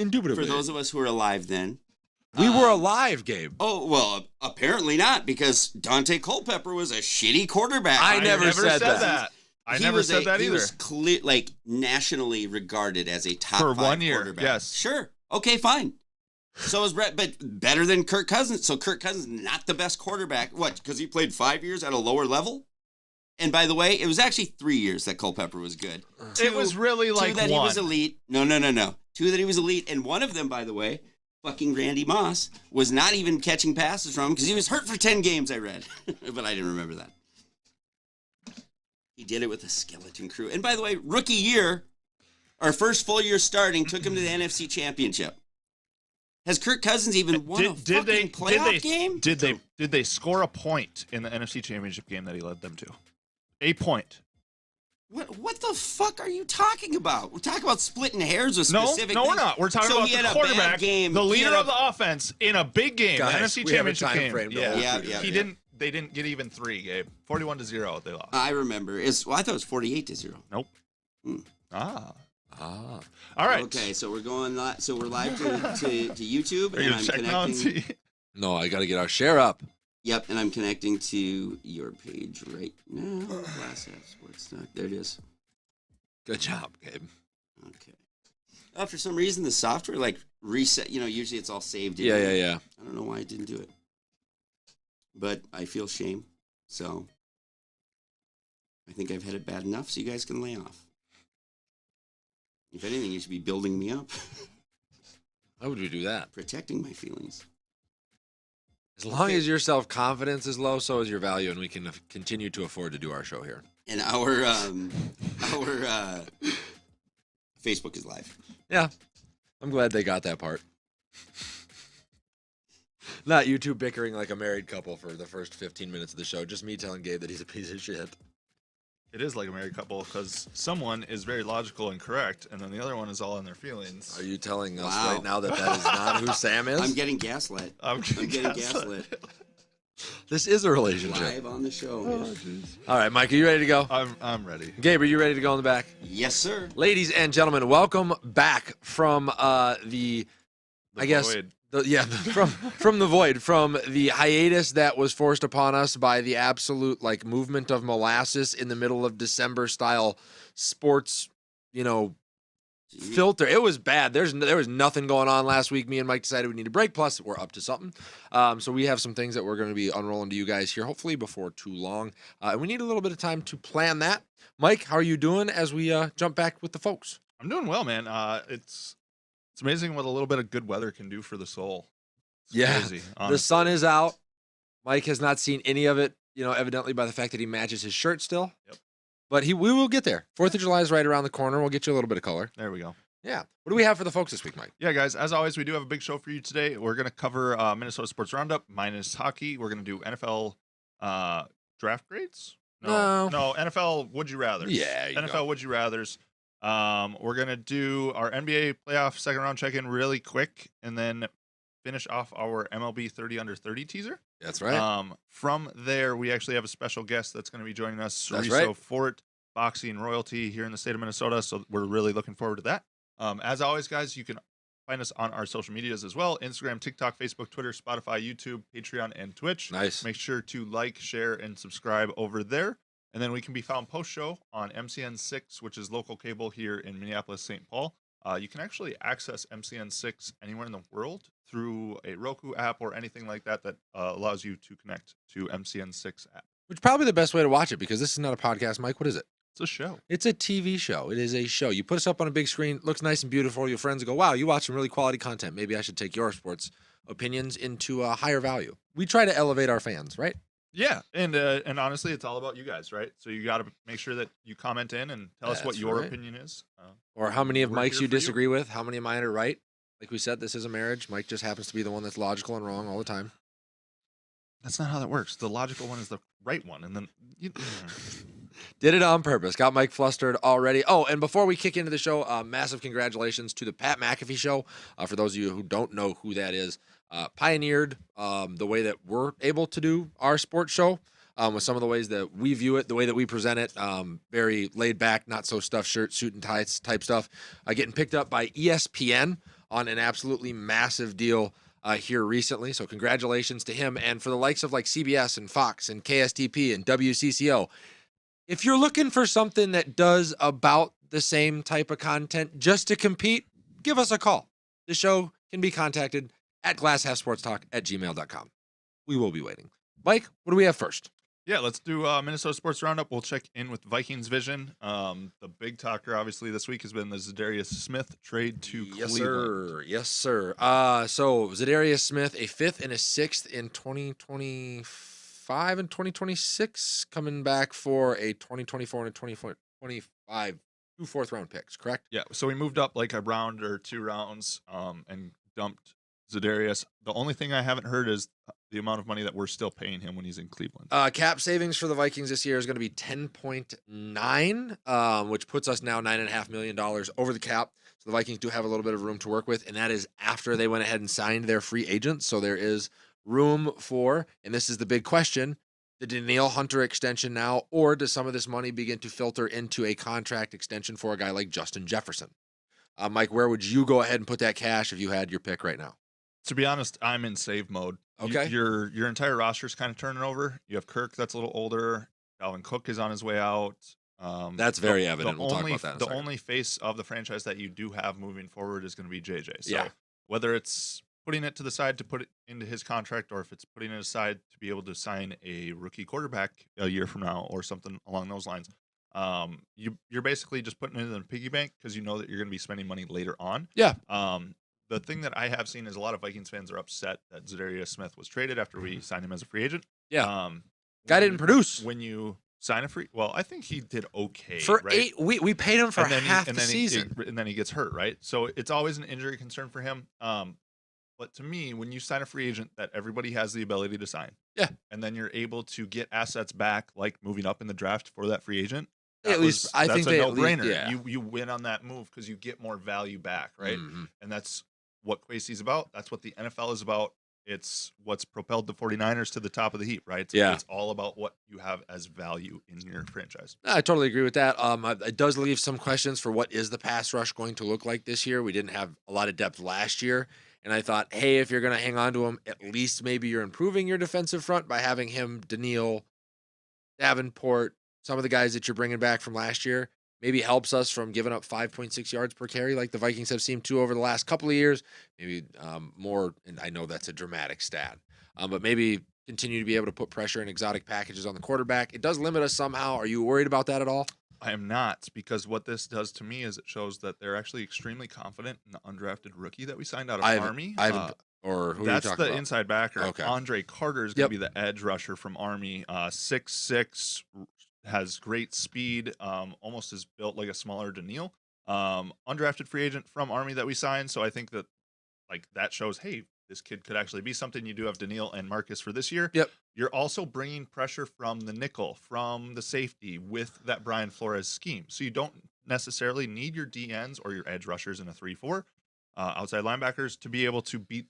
Indubitably. For those of us who are alive then. We were alive, Gabe. Oh, well, apparently not, because Dante Culpepper was a shitty quarterback. I never said that. I never said that either. He was nationally regarded as a top for 5 1 year. quarterback. Yes. Sure. Okay, fine. So is Brett, but better than Kirk Cousins. So Kirk Cousins not the best quarterback. What? Because he played 5 years at a lower level? And by the way, it was actually 3 years that Culpepper was good. It was really like 2 that one. he was elite. No. 2 that he was elite. And one of them, by the way, fucking Randy Moss, was not even catching passes from him because he was hurt for 10 games, I read. But I didn't remember that. He did it with a skeleton crew. And by the way, rookie year, our first full year starting, took him to the NFC Championship. Has Kirk Cousins even won a fucking playoff game? Did they score a point in the NFC Championship game that he led them to? A point. What the fuck are you talking about? We're talking about splitting hairs with specific No, things. we're not. We're talking about the quarterback, the leader of the offense in a big game, Guys, the NFC we have a Championship time game. frame to Yeah. They didn't get even 3, Gabe. 41-0 they lost. I remember. I thought it was 48-0. Nope. Hmm. All right. Okay, so we're going live. So we're live to YouTube, Are you and I'm checking out and connecting. see? No, I got to get our share up. Yep, and I'm connecting to your page right now. Glass Half Sports Talk. There it is. Good job, Gabe. Okay. For some reason, the software reset. Usually it's all saved. Yeah. I don't know why it didn't do it, but I feel shame. So I think I've had it bad enough, so you guys can lay off. If anything, you should be building me up. How would we do that? Protecting my feelings. As long as your self-confidence is low, so is your value, and we can continue to afford to do our show here. And our Facebook is live. Yeah. I'm glad they got that part. Not you two bickering like a married couple for the first 15 minutes of the show. Just me telling Gabe that he's a piece of shit. It is like a married couple because someone is very logical and correct, and then the other one is all in their feelings. Are you telling us right now that is not who Sam is? I'm getting gaslit. I'm getting gaslit. This is a relationship. Live on the show. All right, Mike, are you ready to go? I'm ready. Gabe, are you ready to go in the back? Yes, sir. Ladies and gentlemen, welcome back from The void. From the void, from the hiatus that was forced upon us by the absolute movement of molasses in the middle of December style sports, filter. It was bad. There was nothing going on last week. Me and Mike decided we need a break. Plus, we're up to something. So we have some things that we're going to be unrolling to you guys here, hopefully before too long. And we need a little bit of time to plan that. Mike, how are you doing as we jump back with the folks? I'm doing well, man. It's amazing what a little bit of good weather can do for the soul. It's crazy, the sun is out. Mike has not seen any of it, evidently by the fact that he matches his shirt still. Yep. But we will get there. 4th of July is right around the corner. We'll get you a little bit of color. There we go. Yeah. What do we have for the folks this week, Mike? Yeah, guys, as always, we do have a big show for you today. We're going to cover Minnesota Sports Roundup minus hockey. We're going to do NFL draft grades. No, NFL Would You Rather. Yeah, NFL Would You Rathers. We're going to do our NBA playoff second round check-in really quick and then finish off our MLB 30 under 30 teaser. That's right. From there, we actually have a special guest that's going to be joining us, Cerresso Fort, boxing royalty here in the state of Minnesota. So we're really looking forward to that. As always, guys, you can find us on our social medias as well. Instagram, TikTok, Facebook, Twitter, Spotify, YouTube, Patreon, and Twitch. Nice. Make sure to like, share, and subscribe over there. And then we can be found post-show on MCN6, which is local cable here in Minneapolis, St. Paul. You can actually access MCN6 anywhere in the world through a Roku app or anything like that allows you to connect to MCN6 app. Which is probably the best way to watch it because this is not a podcast, Mike. What is it? It's a show. It's a TV show. It is a show. You put us up on a big screen, looks nice and beautiful. Your friends go, wow, you watch some really quality content. Maybe I should take your sports opinions into a higher value. We try to elevate our fans, right? Yeah, and honestly, it's all about you guys, right? So you got to make sure that you comment in and tell us what your opinion is. Or how many of Mike's you disagree with, how many of mine are right. Like we said, this is a marriage. Mike just happens to be the one that's logical and wrong all the time. That's not how that works. The logical one is the right one, and then you... Did it on purpose. Got Mike flustered already. Oh, and before we kick into the show, massive congratulations to the Pat McAfee Show. For those of you who don't know who that is, pioneered the way that we're able to do our sports show with some of the ways that we view it, the way that we present it, very laid back, not so stuffed shirt, suit and ties type stuff, getting picked up by ESPN on an absolutely massive deal here recently. So congratulations to him. And for the likes of like CBS and Fox and KSTP and WCCO, if you're looking for something that does about the same type of content just to compete, give us a call. The show can be contacted at glasshalfsportstalk@gmail.com. We will be waiting. Mike, what do we have first? Yeah, let's do Minnesota Sports Roundup. We'll check in with Vikings Vision. The big talker, obviously, this week has been the Zadarius Smith trade to Yes, Cleveland. sir. Yes, sir. So Zadarius Smith, a 5th and a 6th in 2025 and 2026, coming back for a 2024 and a 2025, 2 4th-round picks, correct? Yeah, so we moved up like a round or 2 rounds and dumped Zadarius. The only thing I haven't heard is the amount of money that we're still paying him when he's in Cleveland. Cap savings for the Vikings this year is going to be 10.9, which puts us now $9.5 million over the cap. So the Vikings do have a little bit of room to work with, and that is after they went ahead and signed their free agents. So there is room for, and this is the big question, the Danielle Hunter extension now, or does some of this money begin to filter into a contract extension for a guy like Justin Jefferson? Mike, where would you go ahead and put that cash if you had your pick right now? To be honest, I'm in save mode. Okay. Your entire roster is kind of turning over. You have Kirk that's a little older. Dalvin Cook is on his way out. That's very evident. We'll talk about that in a The second. only face of the franchise that you do have moving forward is going to be JJ. So Yeah. whether it's putting it to the side to put it into his contract, or if it's putting it aside to be able to sign a rookie quarterback a year from now or something along those lines, you're basically just putting it in a piggy bank because you know that you're going to be spending money later on. Yeah. The thing that I have seen is a lot of Vikings fans are upset that Zadarius Smith was traded after we signed him as a free agent. Yeah. Guy didn't produce. When you sign a free, well, I think he did okay. For right? 8, we paid him for half the season. And then he gets hurt, right? So it's always an injury concern for him. But to me, when you sign a free agent that everybody has the ability to sign, yeah, and then you're able to get assets back, like moving up in the draft for that free agent, I think that's a no-brainer. Yeah. You win on that move because you get more value back, right? Mm-hmm. And that's what Kwesi's about. That's what the NFL is about. It's what's propelled the 49ers to the top of the heap, right? It's all about what you have as value in your franchise. I totally agree with that. It does leave some questions for what is the pass rush going to look like this year. We didn't have a lot of depth last year, and I thought, hey, if you're going to hang on to him, at least maybe you're improving your defensive front by having him, Daniil, Davenport, some of the guys that you're bringing back from last year. Maybe helps us from giving up 5.6 yards per carry like the Vikings have seemed to over the last couple of years. Maybe more, and I know that's a dramatic stat, but maybe continue to be able to put pressure and exotic packages on the quarterback. It does limit us somehow. Are you worried about that at all? I am not, because what this does to me is it shows that they're actually extremely confident in the undrafted rookie that we signed out of Army. Or who that's are you talking the about? Inside backer. Okay. Andre Carter is going to be the edge rusher from Army. 6'6", has great speed, almost is built like a smaller Daniil. Undrafted free agent from Army that we signed. So I think that that shows, hey, this kid could actually be something. You do have Daniil and Marcus for this year. Yep. You're also bringing pressure from the nickel, from the safety with that Brian Flores scheme. So you don't necessarily need your DNs or your edge rushers in a 3-4, outside linebackers to be able to beat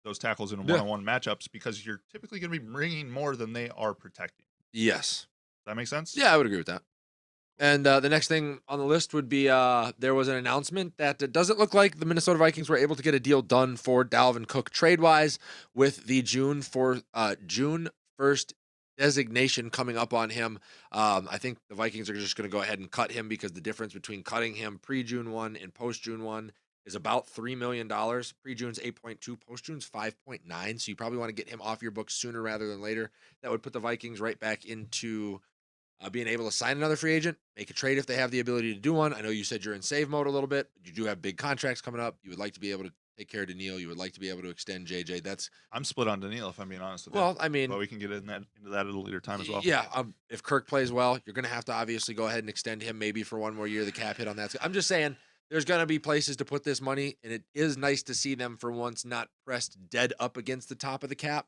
those tackles in one-on-one matchups, because you're typically going to be bringing more than they are protecting. Yes. That makes sense? Yeah, I would agree with that. And the next thing on the list would be there was an announcement that it doesn't look like the Minnesota Vikings were able to get a deal done for Dalvin Cook trade-wise, with the June 1st designation coming up on him. I think the Vikings are just going to go ahead and cut him, because the difference between cutting him pre-June 1 and post-June 1 is about $3 million. Pre-June's 8.2, post-June's 5.9. So you probably want to get him off your books sooner rather than later. That would put the Vikings right back into being able to sign another free agent, make a trade if they have the ability to do one. I know you said you're in save mode a little bit, but you do have big contracts coming up. You would like to be able to take care of Daniil. You would like to be able to extend JJ. I'm split on Daniil, if I'm being honest with you. Well, I mean, but we can get into that at a later time as well. Yeah, if Kirk plays well, you're going to have to obviously go ahead and extend him maybe for one more year. The cap hit on that. I'm just saying, there's going to be places to put this money, and it is nice to see them for once not pressed dead up against the top of the cap,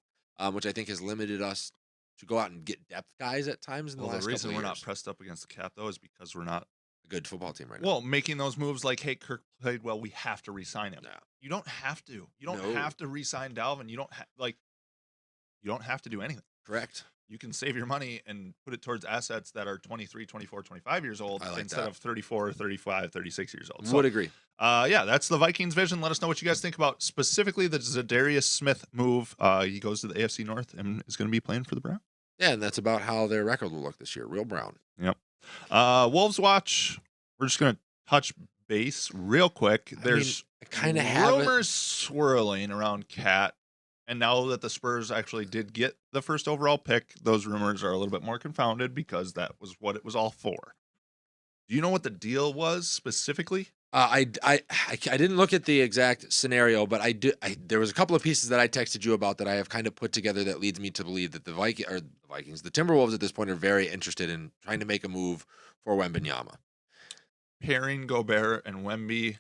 which I think has limited us to go out and get depth guys at times in the last couple of years. The reason we're not pressed up against the cap, though, is because we're not a good football team right now. Well, making those moves like, hey, Kirk played well, we have to re-sign him. No. You don't have to. You don't have to re-sign Dalvin. You don't have to do anything. Correct. you can save your money and put it towards assets that are 23, 24, 25 years old I like instead that. of 34, 35, 36 years old. Would agree. Yeah, that's the Vikings vision. Let us know what you guys think about specifically the Zadarius Smith move. He goes to the AFC North and is going to be playing for the Browns. Yeah, and that's about how their record will look this year. Real brown. Yep. Wolves watch. We're just going to touch base real quick. There's kind of have rumors swirling around Cat. And now that the Spurs actually did get the first overall pick, those rumors are a little bit more confounded because that was what it was all for. Do you know what the deal was specifically? I didn't look at the exact scenario, but there was a couple of pieces that I texted you about that I have kind of put together that leads me to believe that the Vikings, the Timberwolves at this point are very interested in trying to make a move for Wembanyama. Pairing Gobert and Wemby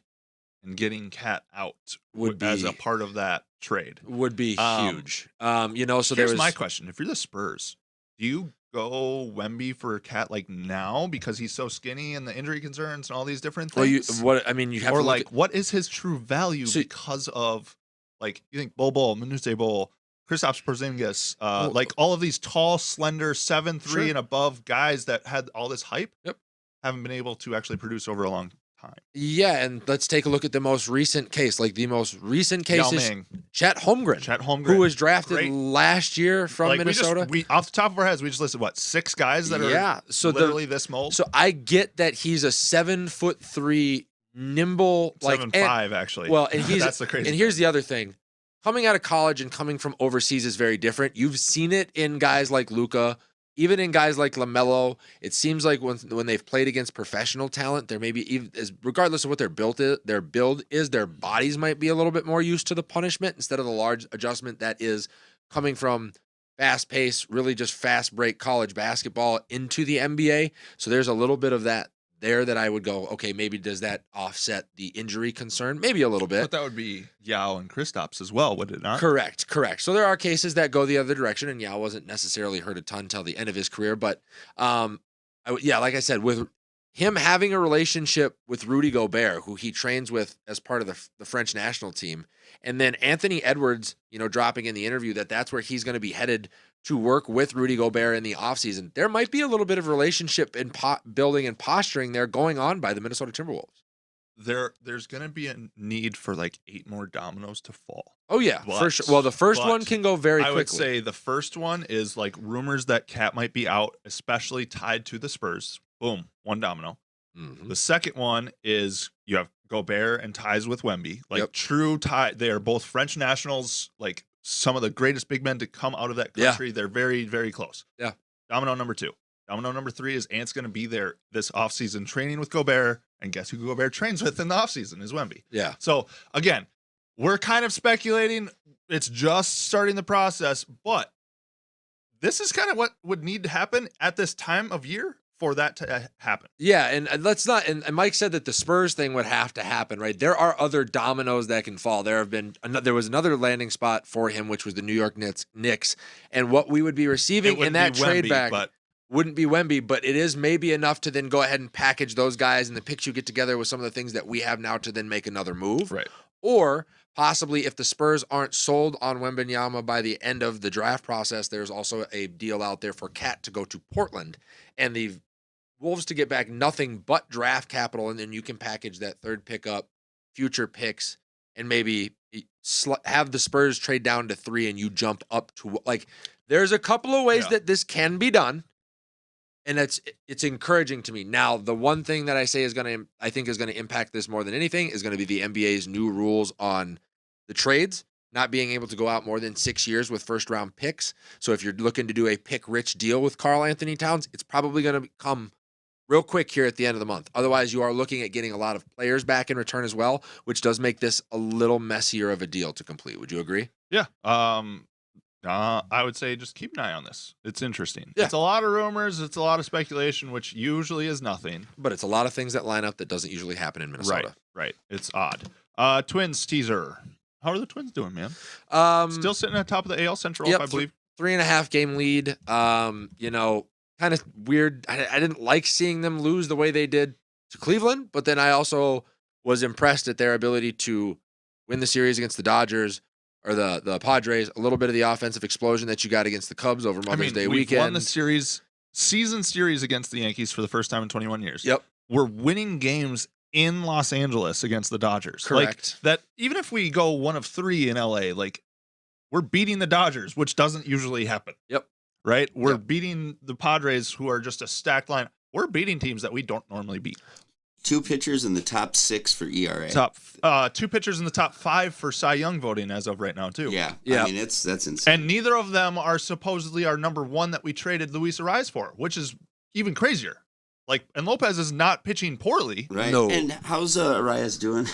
and getting Cat out Would be as a part of that trade would be huge. So here's my question: if you're the Spurs, do you go Wemby for Cat like now because he's so skinny and the injury concerns and all these different things? Well, you have or to like what is his true value because of like you think Bol, Manute Bol, Kristaps Porzingis, like all of these tall, slender 7'3" and above guys that had all this hype, haven't been able to actually produce over a long time. Yeah, and let's take a look at the most recent case. Like the most recent case is Chet Holmgren, who was drafted last year from Minnesota. We off the top of our heads, we just listed what 6 guys that are literally this mold. So I get that he's a 7'3" nimble, 7'5" actually. Well, and that's the crazy. And here's the other thing: coming out of college and coming from overseas is very different. You've seen it in guys like Luka. Even in guys like LaMelo, it seems like when they've played against professional talent, there may be regardless of what their build is, their bodies might be a little bit more used to the punishment instead of the large adjustment that is coming from fast pace, really just fast break college basketball into the NBA. So there's a little bit of that there that I would go, okay, maybe does that offset the injury concern? Maybe a little bit. But that would be Yao and Kristaps as well, would it not? Correct. So there are cases that go the other direction, and Yao wasn't necessarily hurt a ton till the end of his career. But, like I said, with him having a relationship with Rudy Gobert, who he trains with as part of the French national team, and then Anthony Edwards, dropping in the interview that's where he's going to be headed to work with Rudy Gobert in the offseason, there might be a little bit of relationship in building and posturing there going on by the Minnesota Timberwolves. There's going to be a need for like 8 more dominoes to fall. Oh, yeah, for sure. Well, the first one can go very quickly. I would say the first one is like rumors that Cat might be out, especially tied to the Spurs. Boom, 1 domino. Mm-hmm. The second one is you have Gobert and ties with Wemby. Like true tie. They are both French nationals, like some of the greatest big men to come out of that country. Yeah. They're very, very close. Yeah. Domino number 2. Domino number 3 is Ant's going to be there this offseason training with Gobert. And guess who Gobert trains with in the offseason is Wemby. Yeah. So, again, we're kind of speculating. It's just starting the process. But this is kind of what would need to happen at this time of year for that to happen. Yeah, and let's not. And Mike said that the Spurs thing would have to happen, right? There are other dominoes that can fall. There was another landing spot for him, which was the New York Knicks, and what we would be receiving in that trade back wouldn't be Wemby, but it is maybe enough to then go ahead and package those guys and the picks you get together with some of the things that we have now to then make another move, right? Or possibly if the Spurs aren't sold on Wembanyama by the end of the draft process, there's also a deal out there for Cat to go to Portland and the Wolves to get back nothing but draft capital, and then you can package that third pickup, future picks, and maybe have the Spurs trade down to 3 and you jump up to there's a couple of ways that this can be done, and it's encouraging to me. Now, the one thing that I say I think is going to impact this more than anything is going to be the NBA's new rules on the trades, not being able to go out more than 6 years with first round picks. So if you're looking to do a pick rich deal with Karl Anthony Towns, it's probably going to come real quick here at the end of the month. Otherwise, you are looking at getting a lot of players back in return as well, which does make this a little messier of a deal to complete. Would you agree? Yeah. I would say just keep an eye on this. It's interesting. Yeah. It's a lot of rumors. It's a lot of speculation, which usually is nothing. But it's a lot of things that line up that doesn't usually happen in Minnesota. Right. It's odd. Twins teaser. How are the Twins doing, man? Still sitting at the top of the AL Central, I believe. 3.5 game lead. Kind of weird. I didn't like seeing them lose the way they did to Cleveland, but then I also was impressed at their ability to win the series against the Dodgers, or the Padres, a little bit of the offensive explosion that you got against the Cubs over Mother's Day we've weekend. won the season series against the Yankees for the first time in 21 years. Yep. We're winning games in Los Angeles against the Dodgers. Correct. Like, that, even if we go 1 of 3 in LA, like, we're beating the Dodgers, which doesn't usually happen. Yep. Right? We're beating the Padres, who are just a stacked line. We're beating teams that we don't normally beat. 2 pitchers in the top 6 for ERA. 2 pitchers in the top 5 for Cy Young voting as of right now, too. Yeah. Yeah. I mean, that's insane. And neither of them are supposedly our number 1 that we traded Luis Ariz for, which is even crazier. Like, and Lopez is not pitching poorly. Right. No. And how's Arias doing?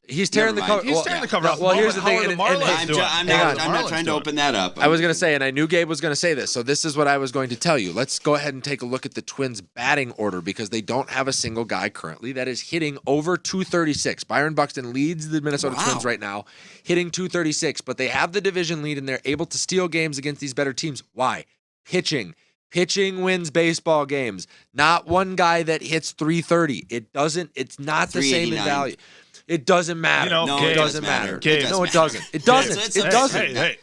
He's tearing the Never mind. cover. He's tearing the cover no, off. well, here's the How thing. are the and- Marlins and- doing? I'm Hang not on. trying to open that up. I was going to say, and I knew Gabe was going to say this, so this is what I was going to tell you. Let's go ahead and take a look at the Twins' batting order because they don't have a single guy currently that is hitting over 236. Byron Buxton leads the Minnesota Twins right now, hitting 236, but they have the division lead and they're able to steal games against these better teams. Why? Pitching. Pitching wins baseball games. Not one guy that hits 330. It's not the same in 389. value. It doesn't matter. No, it Gabe, doesn't matter. Gabe, No, it doesn't. It doesn't. It's It doesn't. Hey.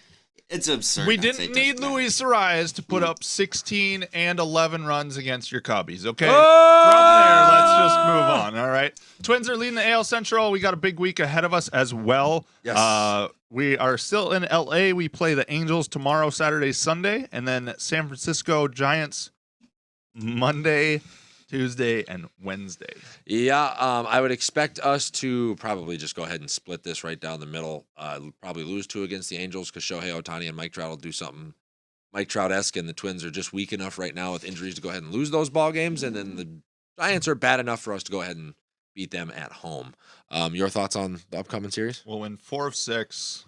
It's absurd. We not to say didn't it need doesn't matter. Luis Ariz to put up 16 and 11 runs against your Cubbies, okay? Oh! From there, let's just move on, all right? Twins are leading the AL Central. We got a big week ahead of us as well. Yes. We are still in LA. We play the Angels tomorrow, Saturday, Sunday, and then San Francisco Giants Monday, Tuesday, and Wednesday. Yeah, I would expect us to probably just go ahead and split this right down the middle. Probably lose 2 against the Angels because Shohei Ohtani and Mike Trout will do something Mike Trout-esque, and the Twins are just weak enough right now with injuries to go ahead and lose those ball games, and then the Giants are bad enough for us to go ahead and beat them at home. Your thoughts on the upcoming series? We'll win 4 of 6.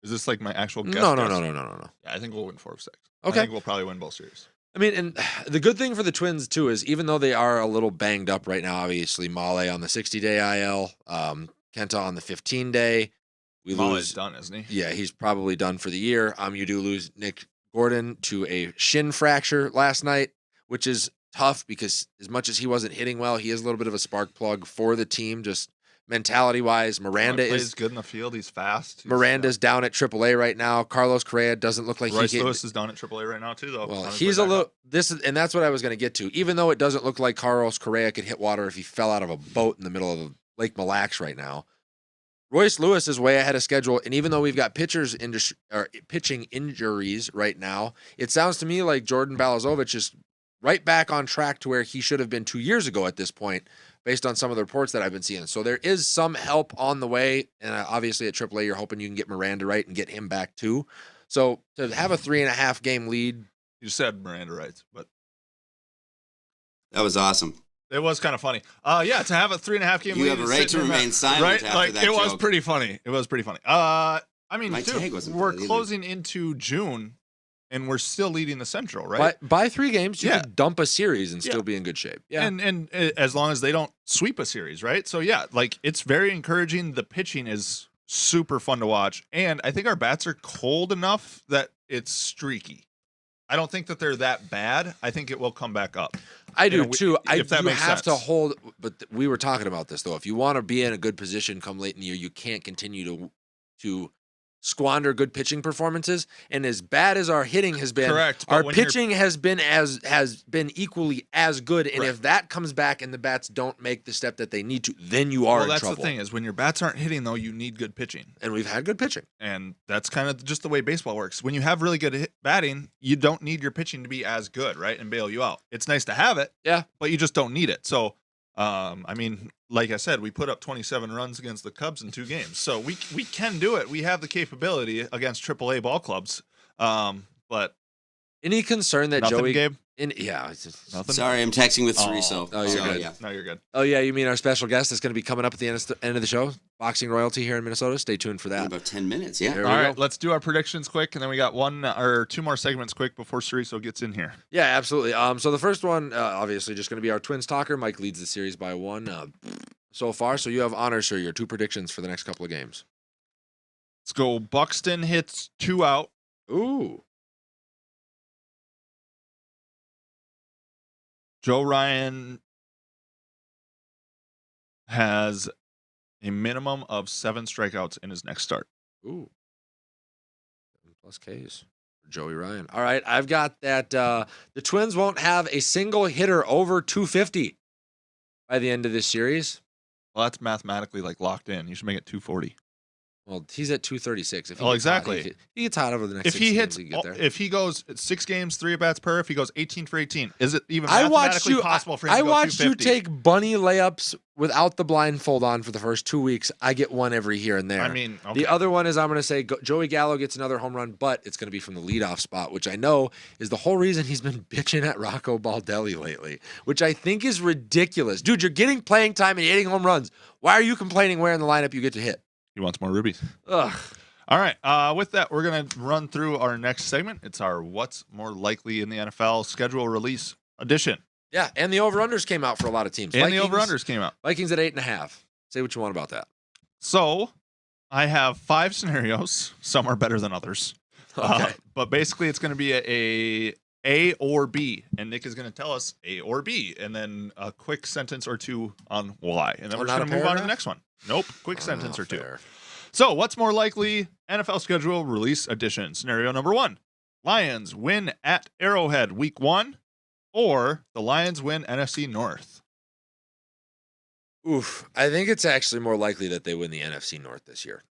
Is this like my actual guess? No. Yeah, I think we'll win 4 of 6. Okay. I think we'll probably win both series. I mean, and the good thing for the Twins, too, is even though they are a little banged up right now, obviously, Male on the 60-day IL, Kenta on the 15-day. We Male's lose. done, isn't he? Yeah, he's probably done for the year. You do lose Nick Gordon to a shin fracture last night, which is tough because as much as he wasn't hitting well, he is a little bit of a spark plug for the team, just mentality-wise. Miranda plays good in the field. He's fast. Miranda's down at AAA right now. Carlos Correa doesn't look like Royce Lewis is down at AAA right now too, though. Well, he's a little. And that's what I was going to get to. Even though it doesn't look like Carlos Correa could hit water if he fell out of a boat in the middle of Lake Mille Lacs right now, Royce Lewis is way ahead of schedule. And even though we've got pitching injuries right now, it sounds to me like Jordan Balazovic is right back on track to where he should have been 2 years ago at this point, based on some of the reports that I've been seeing. So there is some help on the way. And obviously at AAA, you're hoping you can get Miranda right and get him back too. So to have a 3.5 game lead. You said Miranda right, but That was awesome. it was kind of funny. Yeah, to have a 3.5 game lead. You have a right to remain silent right? after Like, that it was joke. pretty funny. It was pretty funny. I mean, My tag dude, wasn't we're bad either. closing into June, and we're still leading the Central, right? By 3 games, you Yeah. could dump a series and Yeah. still be in good shape. Yeah. And as long as they don't sweep a series, right? So yeah, like it's very encouraging. The pitching is super fun to watch, and I think our bats are cold enough that it's streaky. I don't think that they're that bad. I think it will come back up. I do know, too. if that you makes have to sense. hold, but we were talking about this though. If you want to be in a good position come late in the year, you can't continue to squander good pitching performances. And as bad as our hitting has been, Correct, but our when you're- pitching has been equally as good. And Right. if that comes back and the bats don't make the step that they need to, then you are Well, in that's trouble. the thing is when your bats aren't hitting though, you need good pitching. And we've had good pitching. And that's kind of just the way baseball works. When you have really good batting, you don't need your pitching to be as good, right? And bail you out. It's nice to have it, Yeah. but you just don't need it. So, I mean, like I said, we put up 27 runs against the Cubs in 2 games. So we can do it. We have the capability against AAA ball clubs. But Any concern that nothing, Joey? Gabe? It's just- Nothing? Sorry, I'm texting with Oh. Cerresso. Oh, you're So, good. Yeah. No, you're good. Oh yeah, you mean our special guest that's going to be coming up at the end of the show? Boxing royalty here in Minnesota. Stay tuned for In that. about 10 minutes, yeah. There All we right, go. let's do our predictions quick, and then we got 1 or 2 more segments quick before Cerresso gets in here. Yeah, absolutely. So the first one, obviously, just going to be our Twins talker. Mike leads the series by 1 so far. So you have honors, sir. Your 2 predictions for the next couple of games. Let's go. Buxton hits 2 out. Ooh. Joe Ryan has a minimum of 7 strikeouts in his next start. Ooh. plus Ks for Joey Ryan. All right, I've got that the Twins won't have a single hitter over 250 by the end of this series. Well, that's mathematically like locked in. You should make it 240. Well, he's at 236. If he Oh, gets hot, exactly. he gets hot over the next If 6 he games, hits, he can get there. if he goes 6 games, 3 at bats per, if he goes 18 for 18, is it even I watched mathematically you. possible for him I to go watched you 250? take bunny layups without the blindfold on for the first 2 weeks. I get one every here and there. I mean, okay. The other one is I'm going to say Joey Gallo gets another home run, but it's going to be from the leadoff spot, which I know is the whole reason he's been bitching at Rocco Baldelli lately, which I think is ridiculous. Dude, you're getting playing time and hitting home runs. Why are you complaining where in the lineup you get to hit? He wants more rubies. Ugh. All right. With that, we're going to run through our next segment. It's our What's More Likely in the NFL schedule release edition. Yeah, and the over-unders came out for a lot of teams. And Vikings, the over-unders came out. Vikings at 8.5. Say what you want about that. So I have 5 scenarios. Some are better than others. Okay. But basically, it's going to be a or B. And Nick is going to tell us A or B. And then a quick sentence or two on why. And then we're just going to move on to the next one. Nope. Quick sentence or two. Fair. So, what's more likely? NFL schedule release edition. Scenario number 1. Lions win at Arrowhead week 1, or the Lions win NFC North. Oof. I think it's actually more likely that they win the NFC North this year.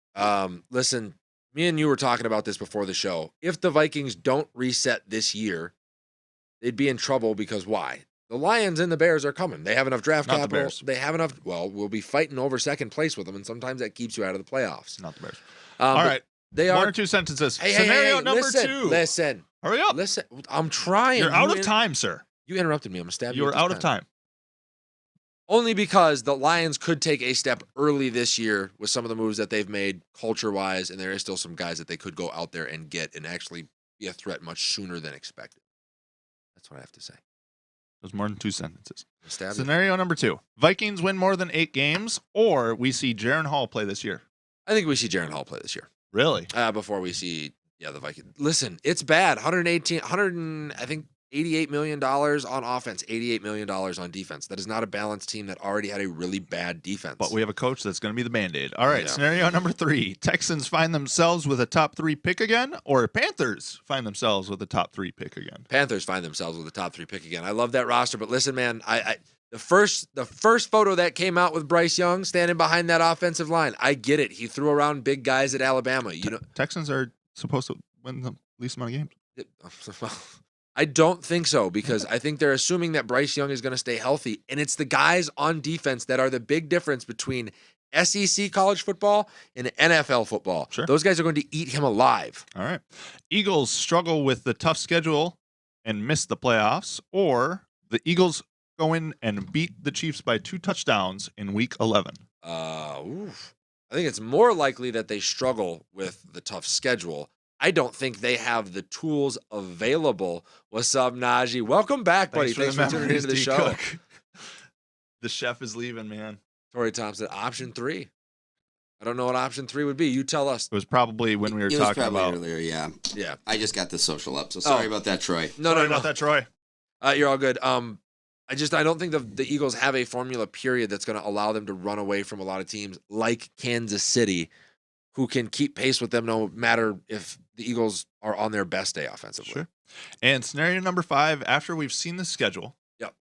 Listen, me and you were talking about this before the show. If the Vikings don't reset this year, they'd be in trouble because why? The Lions and the Bears are coming. They have enough draft Not the capital. Bears. They have enough. Well, we'll be fighting over second place with them, and sometimes that keeps you out of the playoffs. Not the Bears. All All right. They 1 are. or 2 sentences. Hey, Scenario number listen, 2. Listen. Hurry up. Listen. I'm trying. You're out of time, sir. You interrupted me. I'm going to stab you. You're with this out of pen. time. Only because the Lions could take a step early this year with some of the moves that they've made culture-wise, and there is still some guys that they could go out there and get and actually be a threat much sooner than expected. That's what I have to say. There's more than 2 sentences. Stab you. Scenario number 2. Vikings win more than 8 games, or we see Jaron Hall play this year. I think we see Jaron Hall play this year. Really? Before we see, the Vikings. Listen, it's bad. I think $88 million on offense, $88 million on defense. That is not a balanced team that already had a really bad defense. But we have a coach that's going to be the Band-Aid. All right, Yeah. Scenario number 3. Texans find themselves with a top 3 pick again, or Panthers find themselves with a top 3 pick again. Panthers find themselves with a top 3 pick again. I love that roster, but listen, man, the first photo that came out with Bryce Young standing behind that offensive line, I get it. He threw around big guys at Alabama. Texans are supposed to win the least amount of games. I don't think so, because I think they're assuming that Bryce Young is going to stay healthy, and it's the guys on defense that are the big difference between SEC college football and NFL football. Sure. Those guys are going to eat him alive. All right. Eagles struggle with the tough schedule and miss the playoffs, or the Eagles go in and beat the Chiefs by 2 touchdowns in week 11. I think it's more likely that they struggle with the tough schedule. I don't think they have the tools available. What's up, Najee? Welcome back, buddy. Thanks for tuning into the show. Cook. The chef is leaving, man. Tori Thompson, option 3. I don't know what option 3 would be. You tell us. It was probably when we were It was talking probably about. earlier, yeah. Yeah. I just got the social up, so sorry about that, Troy. No, Sorry about that, Troy. You're all good. I don't think the Eagles have a formula period that's going to allow them to run away from a lot of teams like Kansas City, who can keep pace with them no matter if the Eagles are on their best day offensively. Sure. And scenario number 5, after we've seen the schedule, Yep.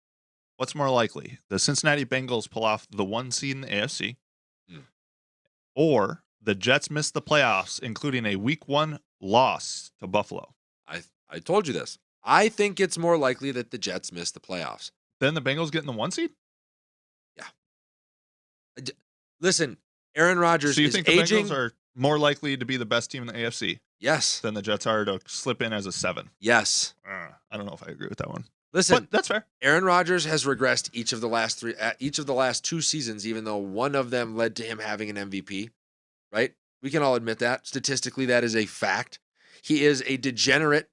What's more likely? The Cincinnati Bengals pull off the 1 seed in the AFC, or the Jets miss the playoffs, including a week 1 loss to Buffalo. I told you this. I think it's more likely that the Jets miss the playoffs. Then the Bengals get in the 1 seed? Listen, Aaron Rodgers So you is think the aging. Bengals are more likely to be the best team in the AFC Yes. than the Jets are to slip in as a 7? Yes. I don't know if I agree with that one. Listen, But that's fair. Aaron Rodgers has regressed each of the last 2 seasons, even though one of them led to him having an MVP, right? We can all admit that. Statistically, that is a fact. He is a degenerate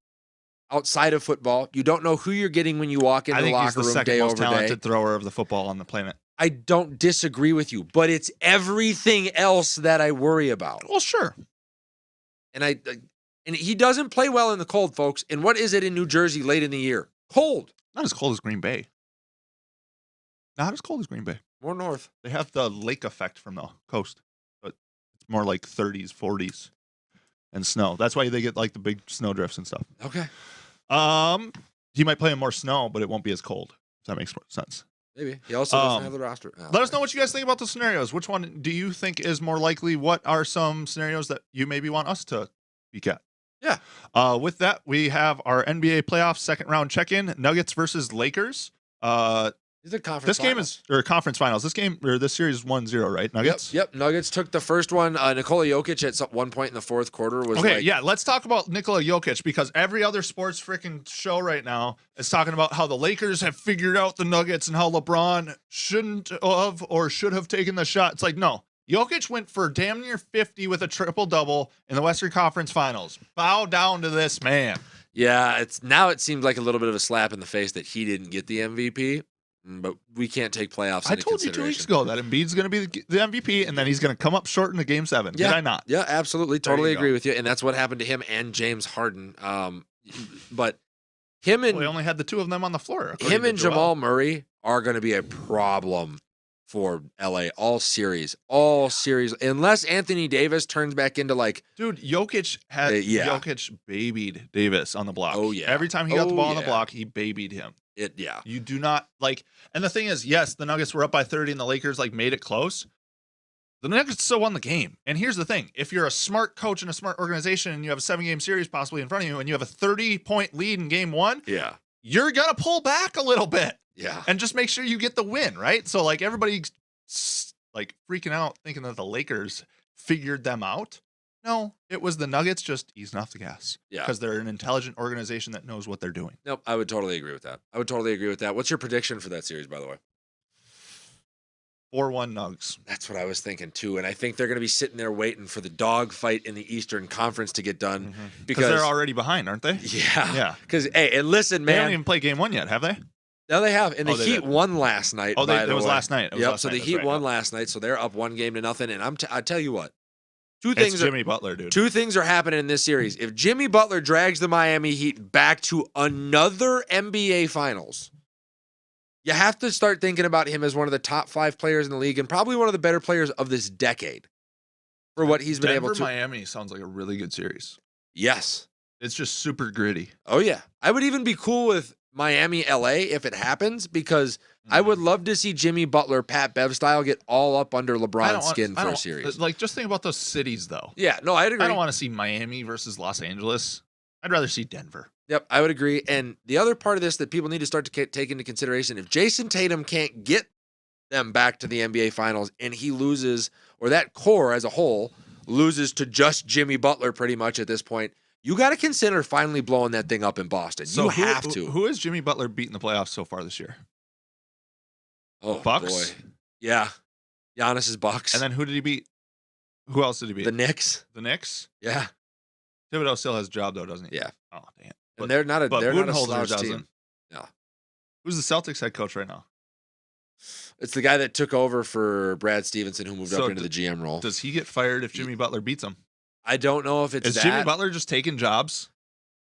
outside of football. You don't know who you're getting when you walk into I the think he's locker the room second day most over day. talented thrower of the football on the planet. I don't disagree with you, but it's everything else that I worry about. Well, sure. And and he doesn't play well in the cold, folks. And what is it in New Jersey late in the year? Cold. Not as cold as Green Bay. Not as cold as Green Bay. More north. They have the lake effect from the coast, but it's more like 30s, 40s. and snow. That's why they get like the big snow drifts and stuff. Okay. He might play in more snow, but it won't be as cold. If that makes more sense. Maybe. He also doesn't have the roster. Oh, let us know what you guys think about the scenarios. Which one do you think is more likely? What are some scenarios that you maybe want us to peek at? Yeah. With that, we have our NBA playoffs second round check-in. Nuggets versus Lakers. These are conference finals. Conference finals. This series is 1-0, right? Nuggets? Yep. Nuggets took the first one. Nikola Jokic at one point in the fourth quarter was okay. like, Yeah, let's talk about Nikola Jokic because every other sports freaking show right now is talking about how the Lakers have figured out the Nuggets and how LeBron shouldn't have or should have taken the shot. It's like, no. Jokic went for damn near 50 with a triple-double in the Western Conference Finals. Bow down to this man. Yeah, it seems like a little bit of a slap in the face that he didn't get the MVP. But we can't take playoffs. I told you 2 weeks ago that Embiid's going to be the MVP, and then he's going to come up short in the Game 7. Yeah. Did I not? Yeah, absolutely. Totally agree with you. And that's what happened to him and James Harden. But him and we only had the two of them on the floor. Him and Jamal Murray are going to be a problem for LA all series, unless Anthony Davis turns back into like, dude, Jokic babied Davis on the block. Oh yeah, every time he got the ball on the block, he babied him. You do not like, and the thing is, yes, the Nuggets were up by 30 and the Lakers like made it close. The Nuggets still won the game. And here's the thing: if you're a smart coach and a smart organization, and you have a 7-game series possibly in front of you, and you have a 30-point lead in game 1, you're gonna pull back a little bit. Yeah. And just make sure you get the win, right? So like everybody's like freaking out thinking that the Lakers figured them out. No, it was the Nuggets just easing off the gas. Yeah. Because they're an intelligent organization that knows what they're doing. Nope, I would totally agree with that. What's your prediction for that series, by the way? 4-1 Nugs. That's what I was thinking too. And I think they're going to be sitting there waiting for the dogfight in the Eastern Conference to get done. Because they're already behind, aren't they? Yeah. Yeah. Because, hey, and listen, man. They haven't even played game 1 yet, have they? No, they have. And the Heat won last night. Oh, it was last night. So the Heat won last night. So they're up 1-0. And I tell you what. It's Jimmy Butler, dude. Two things are happening in this series. If Jimmy Butler drags the Miami Heat back to another NBA Finals, you have to start thinking about him as one of the top 5 players in the league and probably one of the better players of this decade for what he's been able to. Miami sounds like a really good series. Yes. It's just super gritty. Oh, yeah. I would even be cool with Miami, LA if it happens because I would love to see Jimmy Butler, Pat Bev style, get all up under LeBron's skin for a series. Like, just think about those cities, though. Yeah, no, I'd agree. I don't want to see Miami versus Los Angeles. I'd rather see Denver. Yep, I would agree. And the other part of this that people need to start to take into consideration, if Jason Tatum can't get them back to the NBA Finals and he loses, or that core as a whole loses to just Jimmy Butler pretty much at this point, you got to consider finally blowing that thing up in Boston. So you have to. Who has Jimmy Butler beaten the playoffs so far this year? Oh, Bucks? Boy. Yeah. Giannis's Bucks. And then who did he beat? Who else did he beat? The Knicks. The Knicks? Yeah. Thibodeau still has a job, though, doesn't he? Yeah. Oh, damn. And they're not a slouch team. No. Who's the Celtics head coach right now? It's the guy that took over for Brad Stevenson, who moved up into the GM role. Does he get fired if Jimmy Butler beats him? I don't know if it's Is Jimmy Butler just taking jobs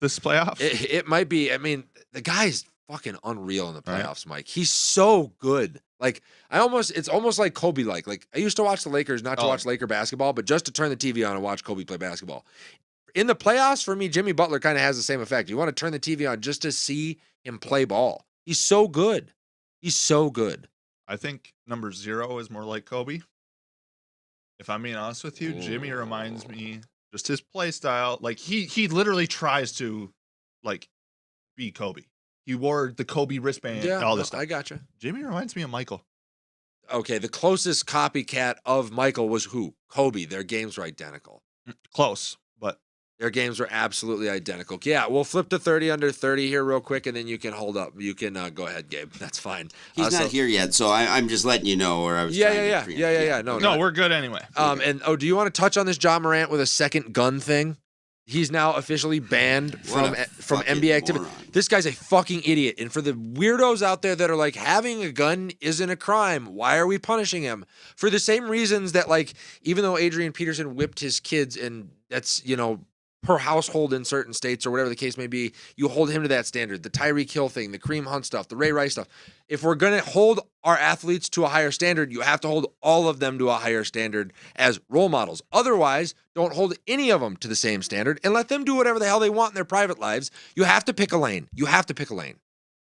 this playoffs? It might be. I mean, the guy's fucking unreal in the playoffs, Mike. He's so good. Like it's almost like Kobe. Like I used to watch the Lakers, not to watch Laker basketball, but just to turn the TV on and watch Kobe play basketball. In the playoffs, for me, Jimmy Butler kind of has the same effect. You want to turn the TV on just to see him play ball. He's so good. He's so good. I think number 0 is more like Kobe. If I'm being honest with you, Jimmy reminds me just his play style. Like he literally tries to like be Kobe. He wore the Kobe wristband, all this stuff. I gotcha. Jimmy reminds me of Michael. Okay, the closest copycat of Michael was who? Kobe. Their games were identical. Close, but their games were absolutely identical. Yeah, we'll flip to 30 under 30 here real quick, and then you can hold up. You can go ahead, Gabe. That's fine. He's not here yet, so I'm just letting you know. Or I was yeah. No, we're good anyway. And do you want to touch on this John Morant with a second gun thing? He's now officially banned from NBA activity. This guy's a fucking idiot. And for the weirdos out there that are like, having a gun isn't a crime, why are we punishing him? For the same reasons that, like, even though Adrian Peterson whipped his kids and that's, per household in certain states or whatever the case may be. You hold him to that standard. The Tyreek Hill thing, the Kareem Hunt stuff, the Ray Rice stuff. If we're going to hold our athletes to a higher standard, you have to hold all of them to a higher standard as role models. Otherwise, don't hold any of them to the same standard and let them do whatever the hell they want in their private lives. You have to pick a lane. You have to pick a lane.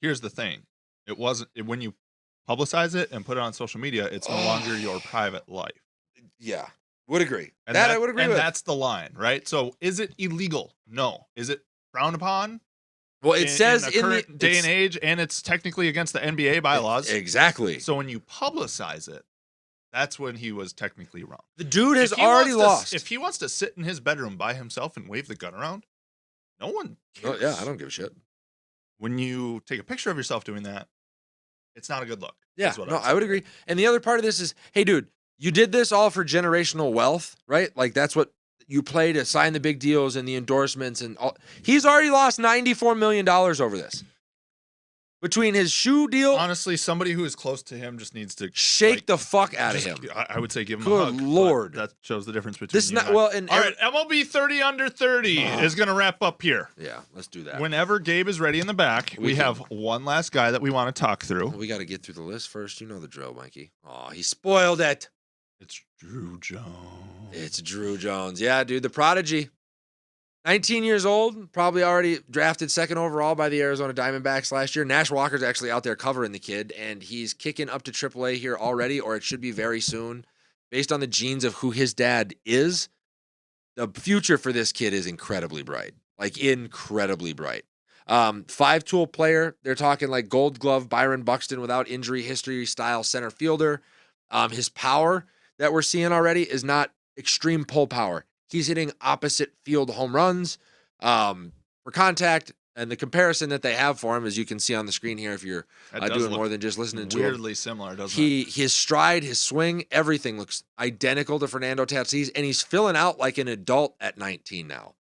Here's the thing. When you publicize it and put it on social media, it's no longer your private life. Yeah. Would agree. And I would agree with. And that's the line, right? So is it illegal? No. Is it frowned upon? Well, it says in the current day and age, and it's technically against the NBA bylaws. Exactly. So when you publicize it, that's when he was technically wrong. The dude has already lost. If he wants to sit in his bedroom by himself and wave the gun around, no one cares. Oh, yeah, I don't give a shit. When you take a picture of yourself doing that, it's not a good look. Yeah, no, I would agree. And the other part of this is, hey, dude, you did this all for generational wealth, right? Like, that's what you play to sign the big deals and the endorsements and all. He's already lost $94 million over this. Between his shoe deal. Honestly, somebody who is close to him just needs to shake the fuck out of him. I would say give him Good a hug. Lord. That shows the difference between This you not and I. well. And all right, MLB 30 under 30 is going to wrap up here. Yeah, let's do that. Whenever Gabe is ready in the back, we have one last guy that we want to talk through. We got to get through the list first. You know the drill, Mikey. Oh, he spoiled it. It's Drew Jones. It's Drew Jones. Yeah, dude, the prodigy. 19 years old, probably already drafted second overall by the Arizona Diamondbacks last year. Nash Walker's actually out there covering the kid, and he's kicking up to AAA here already, or it should be very soon. Based on the genes of who his dad is, the future for this kid is incredibly bright. Like, incredibly bright. 5-tool player. They're talking like Gold Glove Byron Buxton without injury history style center fielder. His power that we're seeing already is not extreme pull power. He's hitting opposite field home runs for contact, and the comparison that they have for him, as you can see on the screen here, if you're doing more than just listening to him. Weirdly similar, doesn't it? His stride, his swing, everything looks identical to Fernando Tatis, and he's filling out like an adult at 19 now.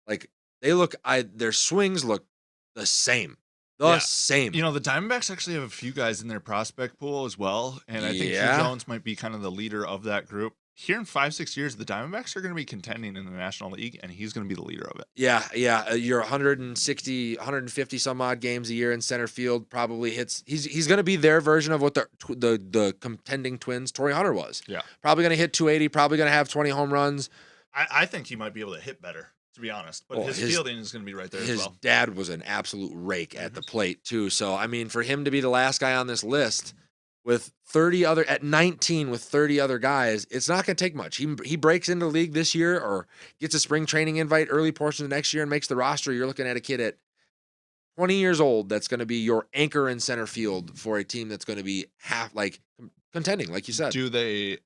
Like, their swings look the same. Same. You know, the Diamondbacks actually have a few guys in their prospect pool as well, and I think Drew Jones might be kind of the leader of that group. Here in 5-6 years, the Diamondbacks are going to be contending in the National League, and he's going to be the leader of it. Yeah. You're 160, 150 some odd games a year in center field. Probably hits. He's going to be their version of what the contending Twins, Torrey Hunter was. Yeah. Probably going to hit 280. Probably going to have 20 home runs. I think he might be able to hit better, to be honest. But his fielding is going to be right there as well. His dad was an absolute rake at the plate too. So I mean, for him to be the last guy on this list with 30 other at 19 with 30 other guys, it's not going to take much. He breaks into the league this year or gets a spring training invite early portion of next year and makes the roster. You're looking at a kid at 20 years old that's going to be your anchor in center field for a team that's going to be contending, like you said. Do they?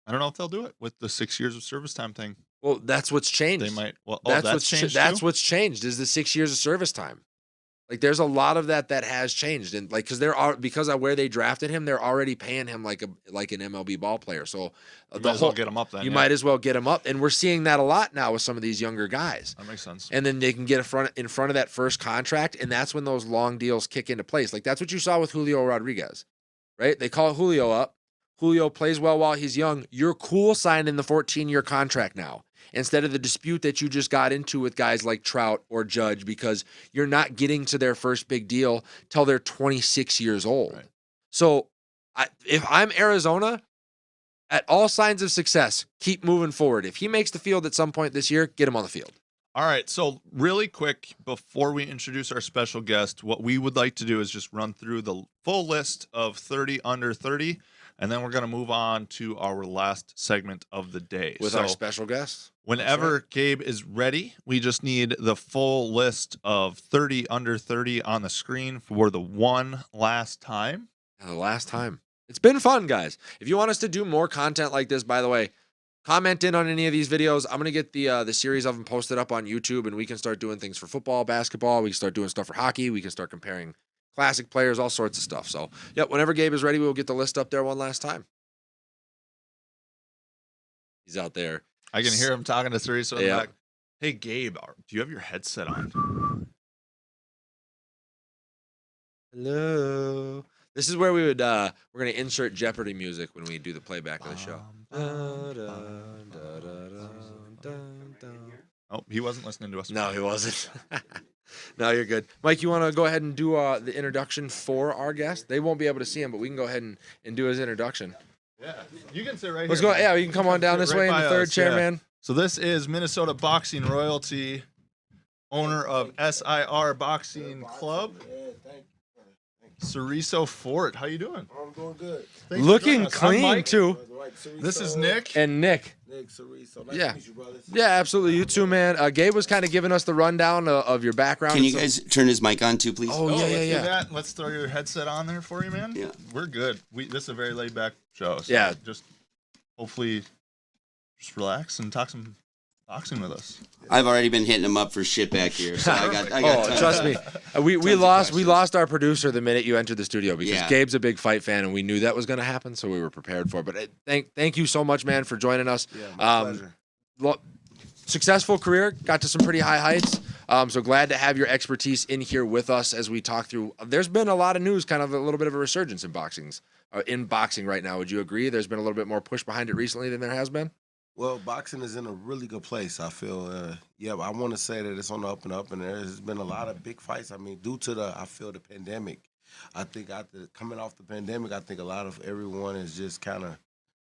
I don't know if they'll do it with the 6 years of service time thing. Well, that's what's changed. They might. Well, that's changed. That's what's changed is the 6 years of service time. Like, there's a lot of that has changed, and like because of where they drafted him, they're already paying him like an MLB ball player. So you might as well get him up then. You might as well get him up, and we're seeing that a lot now with some of these younger guys. That makes sense. And then they can get in front of that first contract, and that's when those long deals kick into place. Like, that's what you saw with Julio Rodriguez, right? They call Julio up. Julio plays well while he's young. You're cool signing the 14-year contract now, instead of the dispute that you just got into with guys like Trout or Judge, because you're not getting to their first big deal till they're 26 years old. Right. So if I'm Arizona, at all signs of success, keep moving forward. If he makes the field at some point this year, get him on the field. All right, so really quick, before we introduce our special guest, what we would like to do is just run through the full list of 30 under 30, and then we're going to move on to our last segment of the day. With our special guest? Whenever Gabe is ready, we just need the full list of 30 under 30 on the screen for the one last time. The last time. It's been fun, guys. If you want us to do more content like this, by the way, comment in on any of these videos. I'm going to get the series of them posted up on YouTube, and we can start doing things for football, basketball. We can start doing stuff for hockey. We can start comparing classic players, all sorts of stuff. So, yep, whenever Gabe is ready, we'll get the list up there one last time. He's out there. I can hear him talking to Cerresso in the back. Hey, Gabe, do you have your headset on? Hello. This is where we're going to insert Jeopardy music when we do the playback of the show. he wasn't listening to us. No, he wasn't. No, you're good. Mike, you want to go ahead and do the introduction for our guest? They won't be able to see him, but we can go ahead and do his introduction. Yeah, you can sit right Let's here. go. Yeah, you can come on down this way in the third chair, man. So this is Minnesota Boxing Royalty, owner of SIR Boxing Club, Cerresso Fort. How you doing? I'm doing good. Looking clean, too. This is Nick. And Nick. Nick Cerresso. Nice Yeah. to meet you, brothers. Yeah, absolutely. You too, man. Gabe was kind of giving us the rundown of your background. Can you and guys turn his mic on too, please? Oh, Let's yeah, do yeah. that. Let's throw your headset on there for you, man. Yeah. We're good. This is a very laid back show. So Yeah. Just hopefully just relax and talk some boxing with us. I've already been hitting him up for shit back here, so I got. Oh, trust me. We lost our producer the minute you entered the studio because Yeah. Gabe's a big fight fan and we knew that was going to happen, so we were prepared for it. But thank you so much, man, for joining us. Yeah, my pleasure. Successful career, got to some pretty high heights. So glad to have your expertise in here with us as we talk through. There's been a lot of news, kind of a little bit of a resurgence in boxing right now. Would you agree? There's been a little bit more push behind it recently than there has been. Well, boxing is in a really good place, I feel. I want to say that it's on the up and up, and there's been a lot of big fights. I mean, due to the pandemic. I think after coming off the pandemic, I think a lot of everyone is just kind of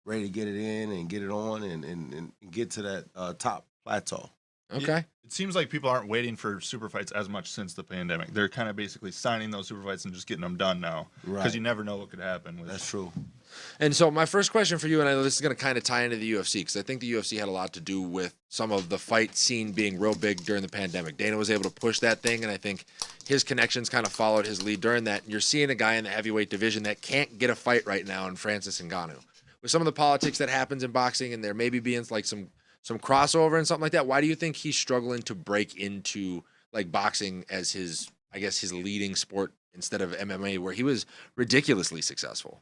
ready to get it in and get it on and get to that top plateau. Okay. It seems like people aren't waiting for super fights as much since the pandemic. They're kind of basically signing those super fights and just getting them done now because Right. you never know what could happen. That's true. And so my first question for you, and I know this is going to kind of tie into the UFC, because I think the UFC had a lot to do with some of the fight scene being real big during the pandemic. Dana was able to push that thing, and I think his connections kind of followed his lead during that. And you're seeing a guy in the heavyweight division that can't get a fight right now in Francis Ngannou. With some of the politics that happens in boxing, and there maybe being like some crossover and something like that, why do you think he's struggling to break into like boxing as his leading sport instead of MMA, where he was ridiculously successful?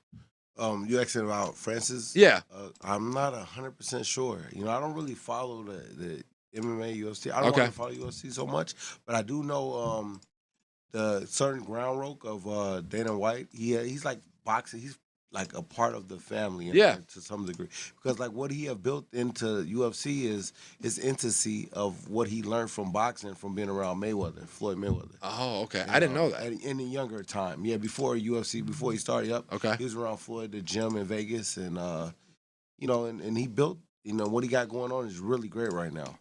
You asking about Francis? Yeah. I'm not 100% sure. You know, I don't really follow the MMA, UFC. I don't Okay. want to follow UFC so much, but I do know the certain ground rope of Dana White. He's like boxing. He's like a part of the family, to some degree, because like what he have built into UFC is his intimacy of what he learned from boxing, from being around Floyd Mayweather. Oh, okay. I didn't know that. In a younger time, before UFC, before he started up, Okay. he was around Floyd, the gym in Vegas, and and he built, what he got going on is really great right now.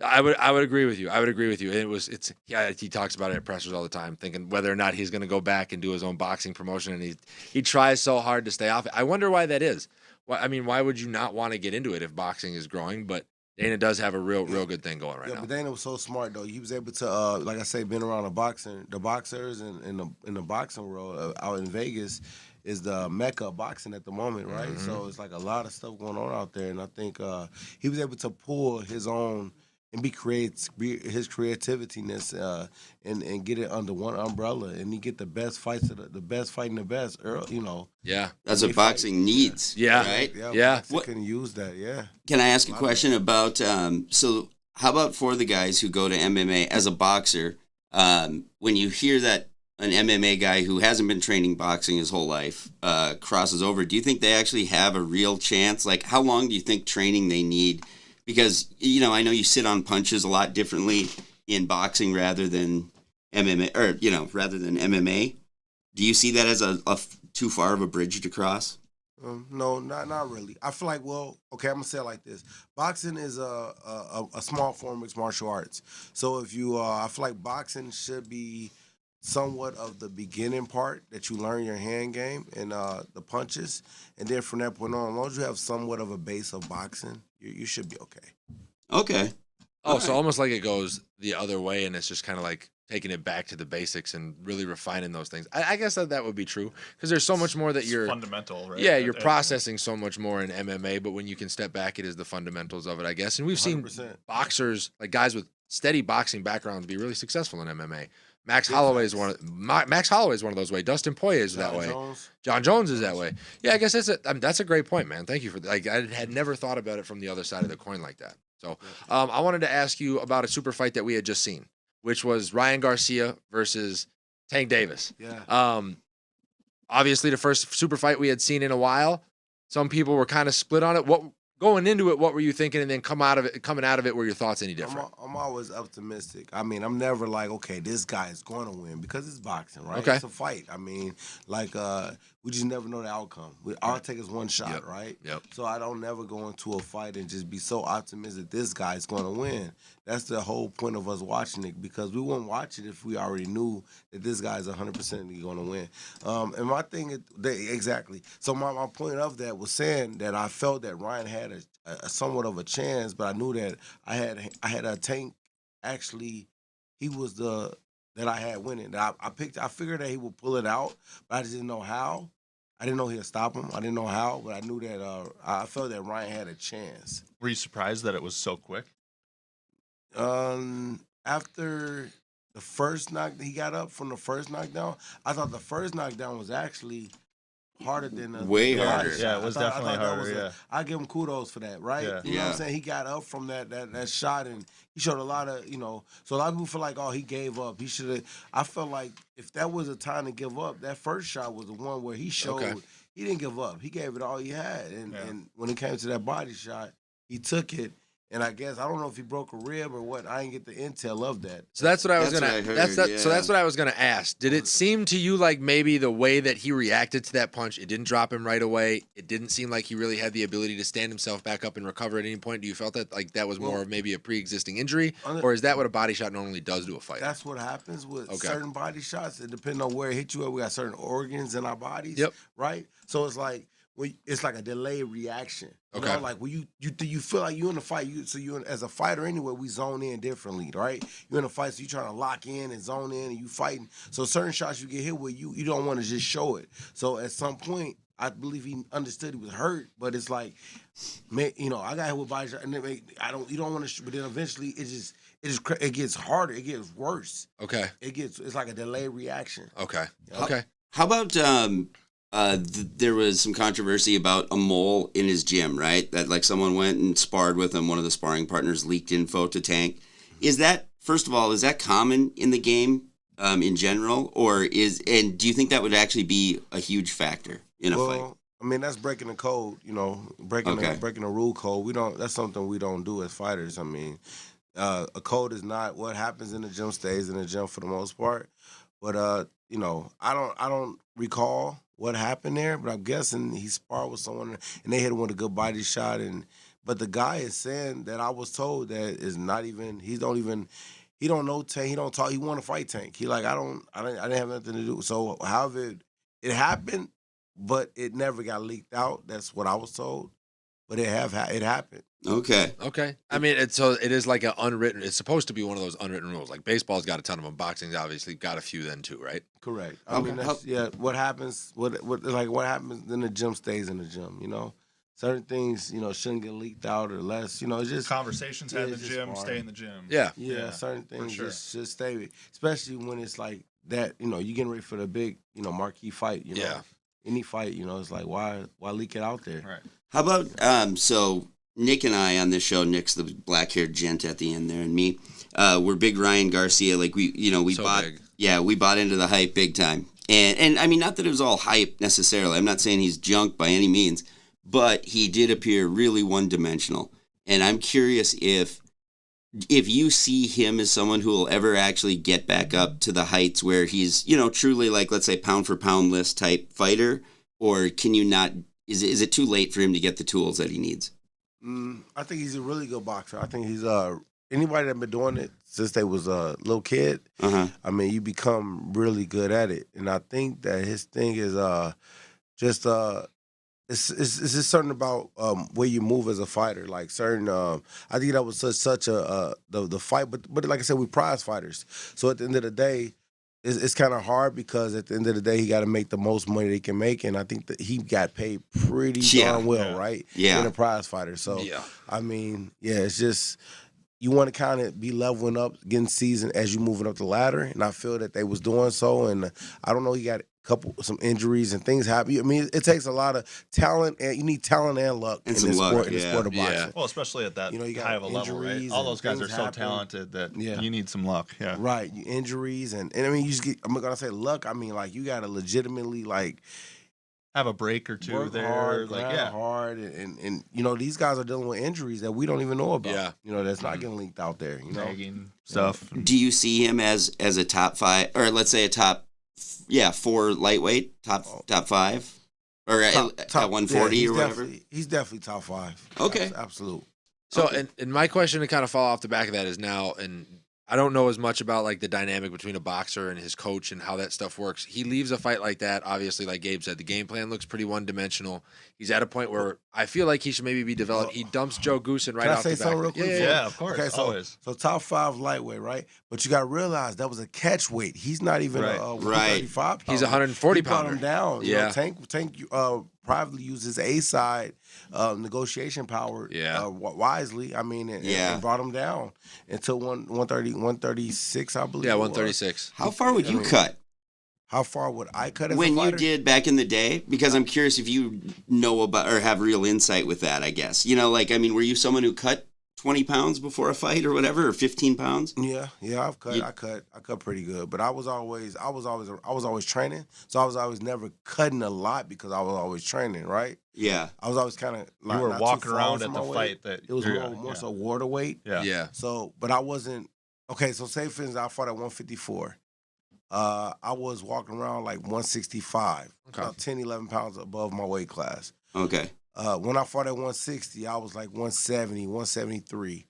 I would agree with you. He talks about it at pressers all the time, thinking whether or not he's going to go back and do his own boxing promotion, and he tries so hard to stay off it. I wonder why that is. Why would you not want to get into it if boxing is growing? But Dana does have a real good thing going right now. But Dana was so smart though. He was able to, like I say, been around the boxers and in the boxing world out in Vegas is the mecca of boxing at the moment, right? Mm-hmm. So it's like a lot of stuff going on out there, and I think he was able to pull his own and his creativeness and get it under one umbrella, and he get the best fights of the best fighting the best. Yeah. That's what boxing needs. Yeah. Right? Yeah. Boxing can use that. Yeah. Can I ask a question about? So, how about for the guys who go to MMA as a boxer? When you hear that an MMA guy who hasn't been training boxing his whole life crosses over, do you think they actually have a real chance? Like, how long do you think training they need? Because, I know you sit on punches a lot differently in boxing rather than MMA, or, rather than MMA. Do you see that as a too far of a bridge to cross? No, not really. I feel like, I'm going to say it like this. Boxing is a small form of mixed martial arts. So if you, I feel like boxing should be somewhat of the beginning part that you learn your hand game and the punches. And then from that point on, as long as you have somewhat of a base of boxing, you should be okay. Okay. Oh, so almost like it goes the other way, and it's just kind of like taking it back to the basics and really refining those things. I guess that would be true, because there's so much more that you're fundamental, right? Yeah, you're processing so much more in MMA, but when you can step back, it is the fundamentals of it, I guess. And we've 100%. seen boxers, like guys with steady boxing backgrounds, be really successful in MMA. Max Holloway is one of those way. Dustin Poirier is that way. John Jones is that way. Yeah, I guess that's a great point, man. Thank you for that. Like, I had never thought about it from the other side of the coin like that. So I wanted to ask you about a super fight that we had just seen, which was Ryan Garcia versus Tank Davis. Yeah. Obviously the first super fight we had seen in a while. Some people were kind of split on it. going into it, what were you thinking, and then coming out of it, were your thoughts any different? I'm always optimistic. I mean, I'm never like, okay, this guy is going to win because it's boxing, right? Okay. It's a fight. I mean, like, we just never know the outcome. All it takes is one shot, Yep. right? Yep. So I don't never go into a fight and just be so optimistic this guy's going to win. That's the whole point of us watching it, because we wouldn't watch it if we already knew that this guy's 100% going to win. And my thing is, exactly. So my point of that was saying that I felt that Ryan had a somewhat of a chance, but I knew that I had a Tank. Actually, he was that I had winning. That I figured that he would pull it out, but I just didn't know how. I didn't know he'd stop him. I didn't know how, but I knew that I felt that Ryan had a chance. Were you surprised that it was so quick? After the first he got up from the first knockdown. I thought the first knockdown was actually harder than the Way the harder. body Yeah, shot. it was I thought definitely that harder, was yeah. I give him kudos for that, right? Yeah. You know what Yeah. I'm saying? He got up from that shot, and he showed a lot of, so a lot of people feel like, oh, he gave up. He should have. I felt like if that was a time to give up, that first shot was the one where he showed he didn't give up. He gave it all he had, and when it came to that body shot, he took it. And I guess I don't know if he broke a rib or what. I didn't get the intel of that. So that's what I was That's gonna. what I heard, that's that. So yeah. that's what I was gonna ask. Did it seem to you like maybe the way that he reacted to that punch, it didn't drop him right away? It didn't seem like he really had the ability to stand himself back up and recover at any point. Do you felt that like that was more of maybe a pre-existing injury, or is that what a body shot normally does to a fighter? That's what happens with certain body shots. It depends on where it hit you at. We got certain organs in our bodies. Yep. Right. So it's like it's like a delayed reaction. You Okay. know? Like when you feel like you in a fight. As a fighter anyway, we zone in differently, right? You're in a fight, so you trying to lock in and zone in, and you fighting. So certain shots you get hit with, you don't want to just show it. So at some point, I believe he understood he was hurt, but it's like, man, I got hit with body shot, and you don't want to, but then eventually it gets harder, it gets worse. Okay. It's like a delayed reaction. Okay. Okay. How about there was some controversy about a mole in his gym, right? That like someone went and sparred with him. One of the sparring partners leaked info to Tank. Is that, first of all, is that common in the game in general, and do you think that would actually be a huge factor in a fight? I mean, that's breaking the code. Breaking the rule code. That's something we don't do as fighters. I mean, a code is not what happens in the gym stays in the gym for the most part. But I don't recall what happened there, but I'm guessing he sparred with someone and they hit him with a good body shot. But the guy is saying that I was told that is not even. He don't know Tank. He don't talk. He want to fight Tank. He like I didn't have nothing to do. So however it happened, but it never got leaked out. That's what I was told. But it happened. Okay. Okay. I mean, it is like an unwritten. It's supposed to be one of those unwritten rules. Like baseball's got a ton of them. Boxing's obviously got a few then too, right? Correct. I mean, what happens? What happens in the gym stays in the gym. Certain things shouldn't get leaked out or less. It's just Conversations had in the gym, hard. stay in the gym. Yeah. Certain things sure. just should stay, especially when it's like that. You getting ready for the big marquee fight. Yeah. Any fight. It's like why leak it out there? Right. How about so Nick and I on this show, Nick's the black-haired gent at the end there, and me, we're big Ryan Garcia. Like we So bought, big. we bought into the hype big time. And I mean, not that it was all hype necessarily. I'm not saying he's junk by any means, but he did appear really one-dimensional. And I'm curious if you see him as someone who will ever actually get back up to the heights where he's, truly like, let's say, pound for pound list type fighter, or can you not? Is it too late for him to get the tools that he needs? I think he's a really good boxer. I think he's anybody that been doing it since they was a little kid. Uh-huh. I mean, you become really good at it, and I think that his thing is just it's just certain about where you move as a fighter. Like certain, I think that was such a the fight, but like I said, we prize fighters. So at the end of the day, it's kind of hard because at the end of the day, he got to make the most money that he can make, and I think that he got paid pretty darn well, right? Yeah. Being a prize fighter. So I mean, it's just you want to kind of be leveling up, getting seasoned as you moving up the ladder, and I feel that they was doing so. And I don't know, he got some injuries and things happen. I mean, it takes a lot of talent, and you need talent and luck And in some this luck, sport, in the sport of Yeah. boxing. Well, especially at that You got high of a level, right? injuries All and those guys are things so happen. talented that Yeah. you need some luck. Yeah. Right, injuries and I mean, you just get. I'm not gonna say luck. I mean, like you got to legitimately like have a break or two Work there. hard, Like, grind yeah. hard, and you know these guys are dealing with injuries that we don't even know about. Yeah. You know that's not getting leaked out there. You know, Nagging stuff. Do you see him as a top 5, or let's say a top 4 lightweight, top 5, or at 140 yeah, or whatever? He's definitely top 5. Okay. Absolute. So, Okay. and my question to kind of fall off the back of that is now, and I don't know as much about like the dynamic between a boxer and his coach and how that stuff works. He leaves a fight like that, obviously, like Gabe said, the game plan looks pretty one-dimensional. He's at a point where I feel like he should maybe be developed. He dumps Joe Goosen right Can I off say the something back. real quick? Yeah, of course. Okay, so Always. top 5 lightweight, right? But you got to realize that was a catch weight. He's not even Right. a 135 pounder. He's a 140 He brought pounder. him down. You Yeah. know, Tank privately used his A side negotiation power wisely. I mean, and brought him down until 136, I believe. Yeah, it was. 136. How far would you cut? How far would I cut as a When you fighter? did back in the day? Because I'm curious if you know about or have real insight with that, I guess. You know, like, I mean, were you someone who cut 20 pounds before a fight or whatever, or 15 pounds? Yeah, I've cut. I cut pretty good, but I was always training, so I was always never cutting a lot because I was always training, right? Yeah. I was always kind of You were walking around at the fight that it was more so water weight. Yeah. So, but I wasn't okay. So, say for instance, I fought at 154. I was walking around like 165, about 10, 11 pounds above my weight class. Okay. When I fought at 160, I was like 170, 173.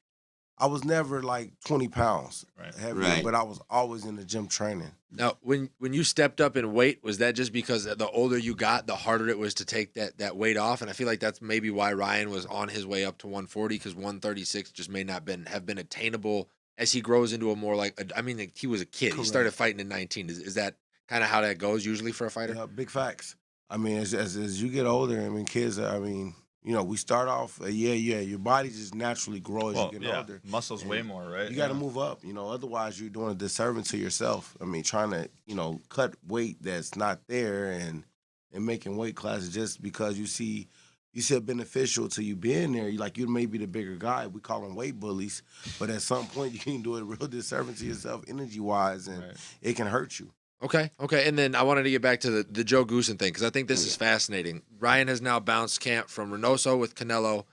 I was never like 20 pounds heavier, Right. but I was always in the gym training. Now, when you stepped up in weight, was that just because the older you got, the harder it was to take that weight off? And I feel like that's maybe why Ryan was on his way up to 140, because 136 just may not have been attainable as he grows into a more like, I mean, he was a kid. Correct. He started fighting in 19. Is that kind of how that goes usually for a fighter? Yeah, big facts. I mean, as you get older, I mean, kids, I mean, you know, we start off, your body just naturally grows as you get older. Muscles And way more, right? You got to move up, you know, otherwise you're doing a disservice to yourself. I mean, trying to, you know, cut weight that's not there and making weight classes just because you see it beneficial to you being there. You may be the bigger guy. We call them weight bullies, but at some point you can do a real disservice to yourself energy-wise, and it can hurt you. Okay. And then I wanted to get back to the Joe Goosen thing, because I think this is fascinating. Ryan has now bounced camp from Reynoso with Canelo.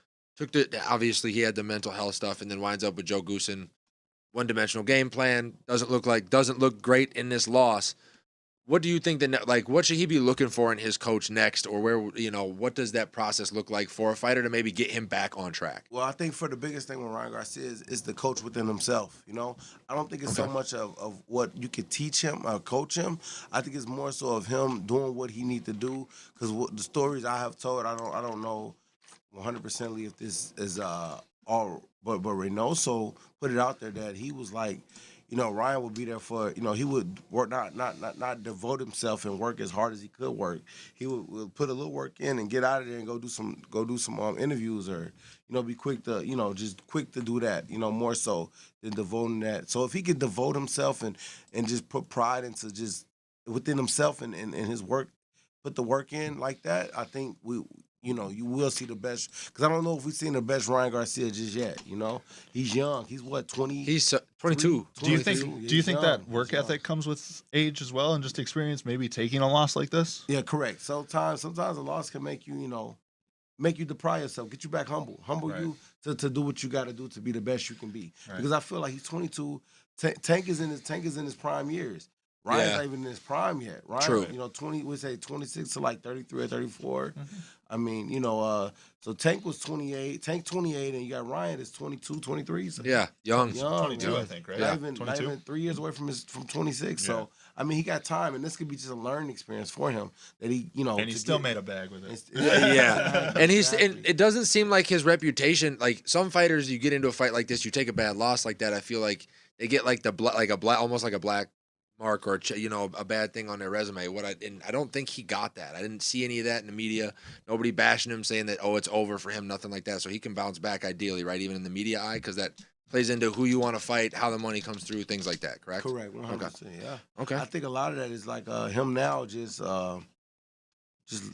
Obviously he had the mental health stuff, and then winds up with Joe Goosen. One-dimensional game plan, doesn't look great in this loss. What do you think what should he be looking for in his coach next, or where, you know, what does that process look like for a fighter to maybe get him back on track? Well, I think for the biggest thing with Ryan Garcia is the coach within himself. You know, I don't think it's so much of what you could teach him or coach him. I think it's more so of him doing what he needs to do. Because the stories I have told, I don't know 100% if this is all, but Reynoso put it out there that he was like, you know, Ryan would be there for, you know, he would work not devote himself and work as hard as he could work. He would put a little work in and get out of there and go do some interviews, or, you know, be quick to, you know, just quick to do that, you know, more so than devoting that. So if he could devote himself and just put pride into just within himself and his work, put the work in like that, I think you know, you will see the best. Because I don't know if we've seen the best Ryan Garcia just yet. You know, he's young. He's what, 20? He's 22. Do you think that work ethic comes with age as well, and just experience, maybe taking a loss like this? Yeah, correct. Sometimes a loss can make you, you know, make you deprive yourself, get you back humble you to do what you got to do to be the best you can be. Right. Because I feel like he's 22. Tank is in his prime years. Ryan's not even in his prime yet. Ryan, True. You know, 26 to like 33 or 34. Mm-hmm. I mean, you know, so Tank was 28. Tank 28, and you got Ryan that's 22, 23. So Yeah, young. 22, I think, right? Not even 3 years away from 26. Yeah. So, I mean, he got time, and this could be just a learning experience for him that he, you know. And he still made a bag with it. Yeah. And Exactly. and it doesn't seem like his reputation, like some fighters, you get into a fight like this, you take a bad loss like that, I feel like they get like almost like a black mark or a bad thing on their resume. I don't think he got that. I didn't see any of that in the media. Nobody bashing him, saying that it's over for him, nothing like that. So he can bounce back ideally, right? Even in the media eye, because that plays into who you want to fight, how the money comes through, things like that. Correct. 100%. Yeah. Okay. I think a lot of that is like him now just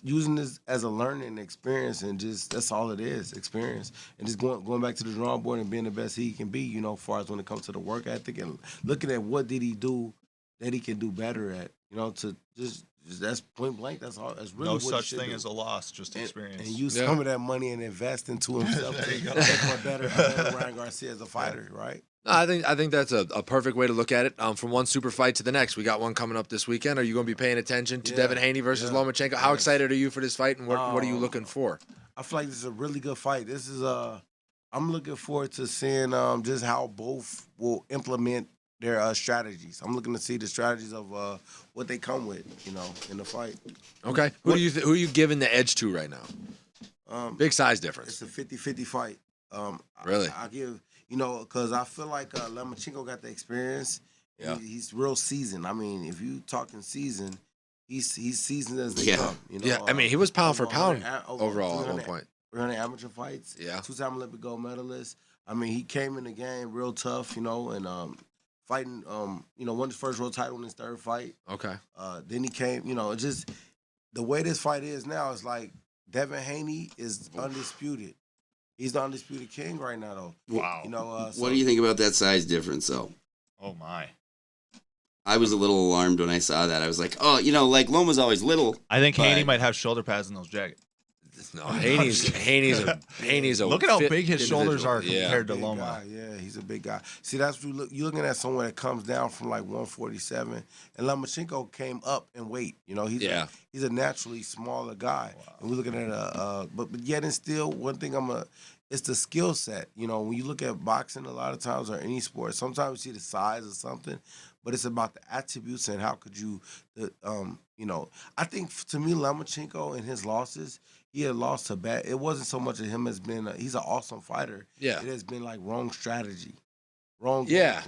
using this as a learning experience, and just that's all it is, experience, and just going back to the drawing board and being the best he can be. You know, as far as when it comes to the work ethic and looking at what did he do that he can do better at, you know, to just That's point blank. That's all. That's really No what he such should thing do. as a loss, just experience. And use Yeah. some of that money and invest into himself There to you go. make a better Ryan Garcia as a fighter, right? No, I think that's a perfect way to look at it. From one super fight to the next, we got one coming up this weekend. Are you going to be paying attention to Yeah, Devin Haney versus yeah, Lomachenko? How yes. excited are you for this fight, and what are you looking for? I feel like this is a really good fight. This is I'm looking forward to seeing just how both will implement their strategies. I'm looking to see the strategies of what they come with, in the fight. Okay, who are you giving the edge to right now? Big size difference. It's a 50-50 fight. Really? I give, because I feel like Lomachenko got the experience. Yeah. He's real seasoned. I mean, if you talking seasoned, he's seasoned as they come. Yeah, I mean, he was pound for over pound 100 overall at one point. 300 amateur fights. Yeah. 2-time Olympic gold medalist. I mean, he came in the game real tough, and fighting, won his first world title in his third fight. Okay. Then he came, just the way this fight is now is like Devin Haney is undisputed. He's the undisputed king right now, though. Wow. What do you think about that size difference, though? Oh, my. I was a little alarmed when I saw that. I was like, oh, like Loma's always little. I think But- Haney might have shoulder pads in those jackets. No, Haney's a Look at how fit big his shoulders individual. are compared to Big Loma. guy, yeah, he's a big guy. See, that's what you're looking at someone that comes down from like 147, and Lomachenko came up in weight. He's a naturally smaller guy, and we're looking at but yet and still, one thing it's the skill set. When you look at boxing, a lot of times or any sport, sometimes you see the size of something, but it's about the attributes and how could you, I think to me, Lomachenko and his losses. He had lost to bad. It wasn't so much of him as being he's an awesome fighter. Yeah. It has been like wrong strategy, wrong Yeah.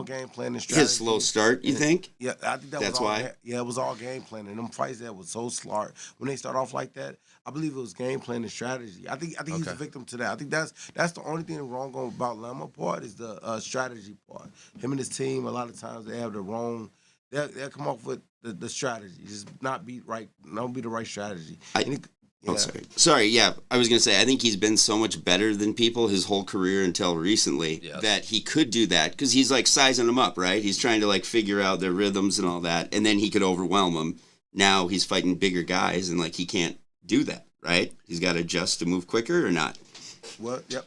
game planning, strategy. His slow start, you think? Yeah, I think That's was all, why? it was all game planning. Them fights that was so smart when they start off like that. I believe it was game planning strategy. I think he's a victim to that. I think that's the only thing wrong about Loma part is the strategy part. Him and his team, a lot of times they have the wrong. They'll come up with the strategy, just not be right. Don't be the right strategy. Oh, sorry. Yeah, I was going to say, I think he's been so much better than people his whole career until recently that he could do that because he's like sizing them up, right? He's trying to like figure out their rhythms and all that, and then he could overwhelm them. Now he's fighting bigger guys, and like he can't do that, right? He's got to adjust to move quicker or not. Well, yep.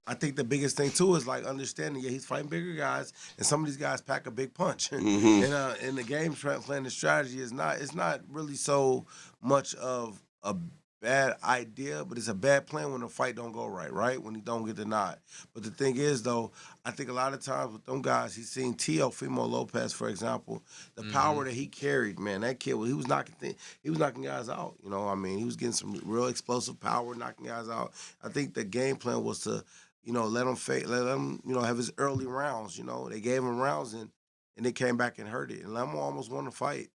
I think the biggest thing too is like understanding. Yeah, he's fighting bigger guys, and some of these guys pack a big punch. Mhm. And the game plan, the strategy is not. It's not really so much of a bad idea, but it's a bad plan when the fight don't go right? When he don't get the nod. But the thing is, though, I think a lot of times with them guys, he's seen Teofimo Lopez, for example, the power that he carried, man, that kid, he was knocking guys out. I mean, he was getting some real explosive power, knocking guys out. I think the game plan was to, let him have his early rounds. They gave him rounds and they came back and hurt it. And Lemo almost won the fight.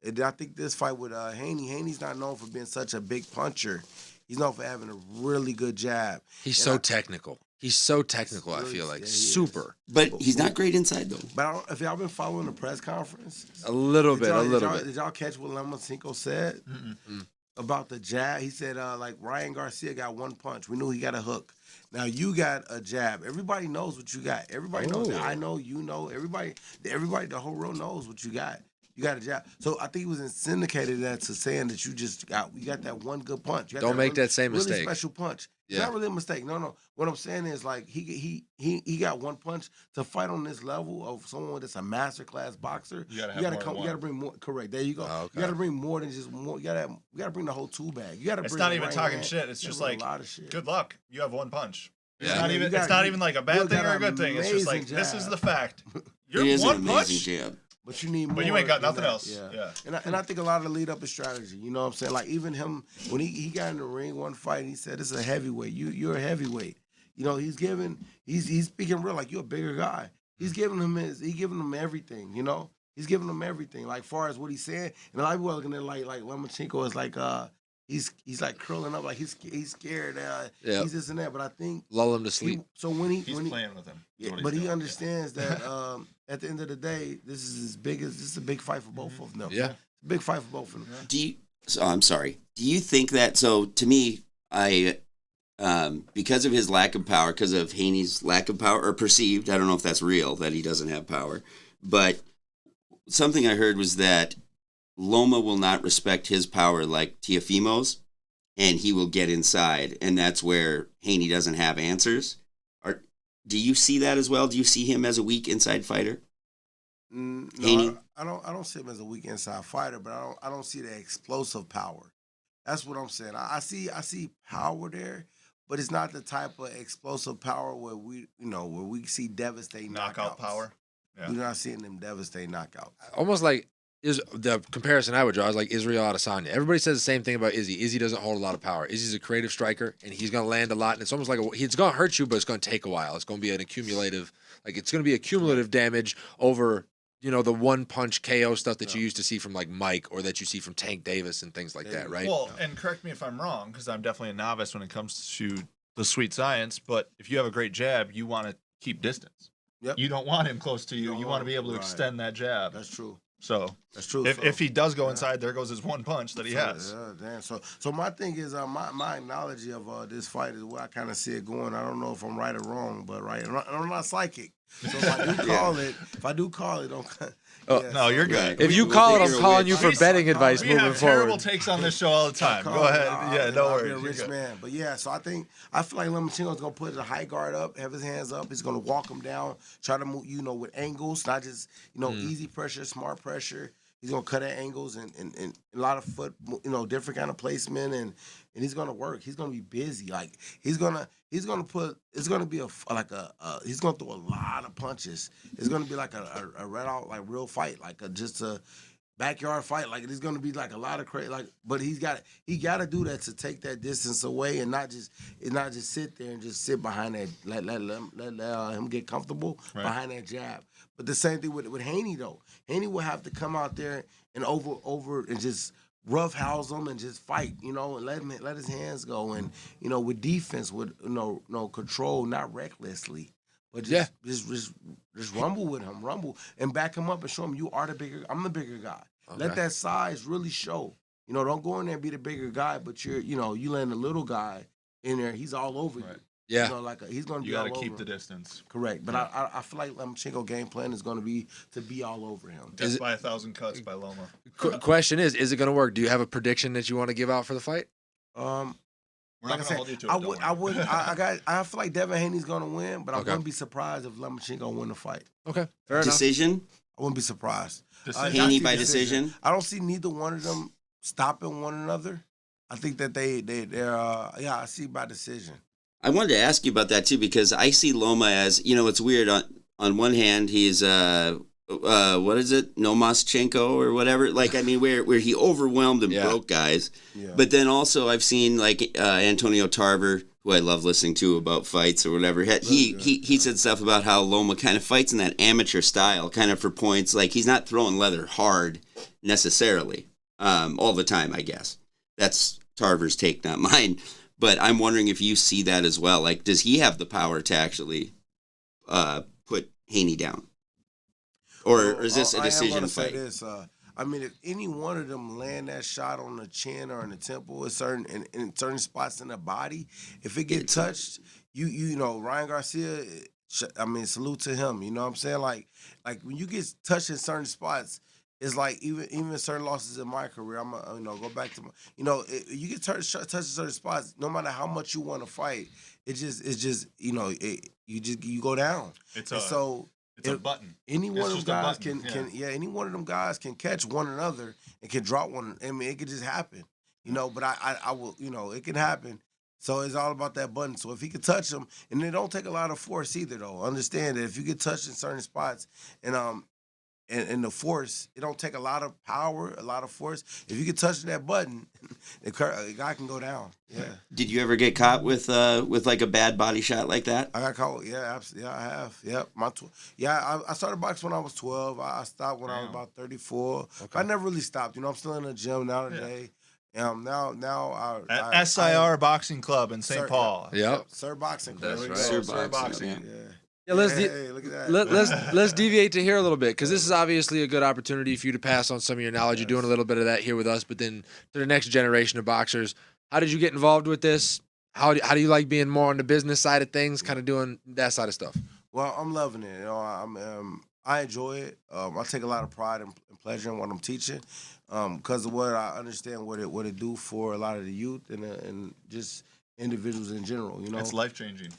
And I think this fight with Haney's not known for being such a big puncher. He's known for having a really good jab. He's so technical. He's so technical, I feel like. Super. But he's not great inside, though. But if y'all been following the press conference? A little bit. Did y'all catch what Lomachenko said about the jab? He said, like, Ryan Garcia got one punch. We knew he got a hook. Now you got a jab. Everybody knows what you got. Everybody knows that. I know, you know. Everybody, the whole world knows what you got. You got a jab. So I think he was syndicated that to saying that you got that one good punch. Don't make that same really mistake. Special punch. Yeah. It's not really a mistake. No. What I'm saying is like he got one punch to fight on this level of someone that's a masterclass boxer. You gotta bring more. Correct. There you go. Oh, okay. You gotta bring more than just more. You gotta bring the whole tool bag. You gotta. It's bring not the even right talking hand. shit. It's You just gotta like, bring a lot of shit. good luck. You have one punch. It's Yeah. not Yeah, even. you got- It's not you- even like a you bad thing got or a an good thing. It's just like amazing this is jab. the fact. It You're is an one amazing punch, jab. But you need more. but you ain't got than nothing that. else. Yeah. And I think a lot of the lead up is strategy. You know what I'm saying? Like even him when he got in the ring one fight, he said, "This is a heavyweight. You're a heavyweight." He's speaking real like you're a bigger guy. He's giving him everything. He's giving him everything. Like far as what he's saying, and a lot of people are looking at it like Lomachenko is like he's like curling up like he's scared. He's this and that. But I think Lull him to sleep. so when He's playing with him. is yeah, what he's but he doing. understands that at the end of the day, this is a big fight for both of them. Yeah. It's a big fight for both of them. I'm sorry. Do you think that? So to me, because of his lack of power, because of Haney's lack of power, or perceived, I don't know if that's real that he doesn't have power, but something I heard was that Loma will not respect his power like Teofimo's, and he will get inside, and that's where Haney doesn't have answers. Do you see that as well? Do you see him as a weak inside fighter? No, Haney? I don't see him as a weak inside fighter, but I don't see the explosive power. That's what I'm saying. I see power there, but it's not the type of explosive power where we see devastating Knockout knockouts. power. Yeah. We're not seeing them devastating knockouts. Almost like is the comparison I would draw is like Israel Adesanya. Everybody says the same thing about Izzy. Izzy doesn't hold a lot of power. Izzy's a creative striker, and he's going to land a lot. And it's almost like he's going to hurt you, but it's going to take a while. It's going to be accumulative damage over the one punch KO stuff that you used to see from like Mike or that you see from Tank Davis and things like that, right? Well, and correct me if I'm wrong, because I'm definitely a novice when it comes to the sweet science. But if you have a great jab, you want to keep distance. Yep. You don't want him close to you. You want to be able to extend that jab. That's true. So That's true. if he does go inside, there goes his one punch that he has. Yeah, damn. So my thing is my analogy of this fight is where I kind of see it going. I don't know if I'm right or wrong, but right, I'm not psychic. So if I do call it, don't. No, you're good. If you call it, I'm calling you for betting advice We moving have terrible forward. takes on this show all the time. Go ahead. Yeah, no I'll be worries. a You're rich good. man, but yeah. So I feel like Lomachenko's gonna put the high guard up, have his hands up. He's gonna walk him down, try to move, with angles, not just easy pressure, smart pressure. He's gonna cut at angles and a lot of foot, different kind of placement, and he's gonna work. He's gonna be busy. Like he's gonna put. It's gonna be he's gonna throw a lot of punches. It's gonna be like a red out like real fight, like just a backyard fight. Like it's gonna be like a lot of crazy. But he got to do that to take that distance away and not just sit there and just sit behind that. Let him get comfortable behind that jab. But the same thing with Haney though. Haney will have to come out there and over and just roughhouse him and just fight, and let his hands go and with defense, with control, not recklessly, but just rumble with him, and back him up and show him I'm the bigger guy. Okay. Let that size really show. Don't go in there and be the bigger guy, but you land the little guy in there, he's all over you. Yeah, he's going to be all over. You got to keep him. the distance. Correct, but I feel like Lomachenko game plan is going to be all over him. Death by 1,000 cuts by Loma. Question is it going to work? Do you have a prediction that you want to give out for the fight? We're not going to hold you to it. I feel like Devin Haney's going to win, but I wouldn't be surprised if Lomachenko win the fight. Okay, fair enough. Decision? I wouldn't be surprised. Haney by decision? I don't see neither one of them stopping one another. I think that they're I see by decision. I wanted to ask you about that too, because I see Loma as, it's weird. On one hand, he's what is it, Nomaschenko or whatever? Where he overwhelmed and broke guys. Yeah. But then also I've seen Antonio Tarver, who I love listening to about fights or whatever. He said stuff about how Loma kind of fights in that amateur style, kind of for points. Like he's not throwing leather hard necessarily all the time. I guess that's Tarver's take, not mine. But I'm wondering if you see that as well. Like, does he have the power to actually put Haney down? Or is this a decision fight? If any one of them land that shot on the chin or in the temple, in certain spots in the body, if it get touched, Ryan Garcia, salute to him. You know what I'm saying? Like when you get touched in certain spots, it's like even certain losses in my career. I'm go back to you get touched in certain spots. No matter how much you want to fight, you go down. It's a button. Any one of them guys any one of them guys can catch one another and can drop one. I mean, it could just happen. But I will. It can happen. So it's all about that button. So if he could touch them, and it don't take a lot of force either, though. Understand that if you get touched in certain spots, and the force, it don't take a lot of power, a lot of force. If you get touch that button, the guy can go down. Yeah. Did you ever get caught with like a bad body shot like that? I got caught. Yeah, absolutely. Yeah, I have. Yep. I started boxing when I was 12. I stopped when I was about 34. Okay. I never really stopped. I'm still in the gym now today. At SIR Boxing Club in St. Paul. Yep. Sir Boxing Club. That's right. Sir Boxing. Yeah. Yeah, Look at that. Let's deviate to here a little bit, because this is obviously a good opportunity for you to pass on some of your knowledge. You're doing a little bit of that here with us, but then to the next generation of boxers. How did you get involved with this? How do you like being more on the business side of things, kind of doing that side of stuff? Well, I'm loving it. I enjoy it. I take a lot of pride and pleasure in what I'm teaching, because of what I understand what it do for a lot of the youth and just individuals in general. You know, It's life changing.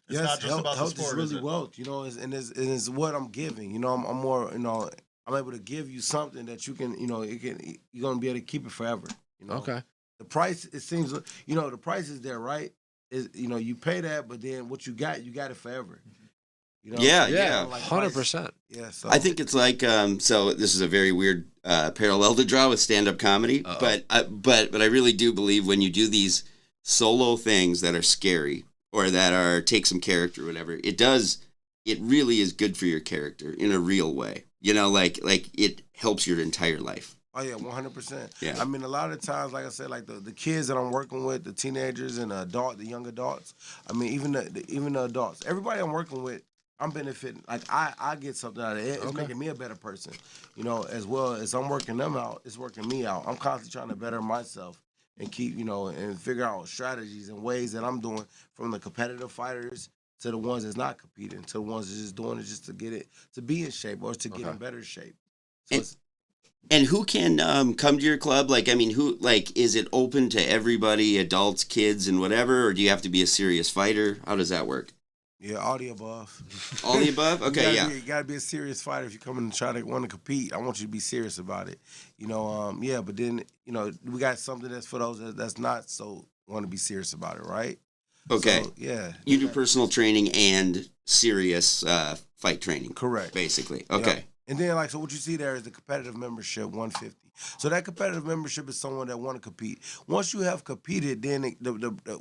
It's yes, not just about the health sport, is really is it? wealth. You know, and it's what I'm giving. You know, I'm more. You know, I'm able to give you something that you can. You know, you're gonna be able to keep it forever. You know, Okay. the price. It seems. You know, the price is there, right? Is you pay that, but then what you got it forever. You know what Yeah, I'm saying? yeah. Like 100%. Yeah, so I think it's like so. This is a very weird parallel to draw with stand-up comedy, Uh-oh. but I really do believe when you do these solo things that are scary or that are take some character, or whatever, it really is good for your character in a real way. You know, like it helps your entire life. Oh yeah, 100%. Yeah. I mean, a lot of times, like I said, like the kids that I'm working with, the teenagers and the young adults. I mean, even the adults. Everybody I'm working with, I'm benefiting. Like I get something out of it. It's Okay. making me a better person. You know, as well as I'm working them out, it's working me out. I'm constantly trying to better myself and keep, and figure out strategies and ways that I'm doing, from the competitive fighters to the ones that's not competing, to the ones that's just doing it just to get it to be in shape or to get Okay. in better shape. So And- it's, And who can come to your club? Like, I mean, who like is it open to everybody, adults, kids, and whatever, or do you have to be a serious fighter? How does that work? yeah, all the above. All the above? Okay, yeah. You gotta be a serious fighter if you come in and try to want to compete. I want you to be serious about it. Yeah, but then we got something that's for those that's not so want to be serious about it, right? Okay. So, yeah. You do personal training and serious fight training. Correct. Basically. Yep. Okay. And then so what you see there is the competitive membership 150. So that competitive membership is someone that want to compete. Once you have competed, then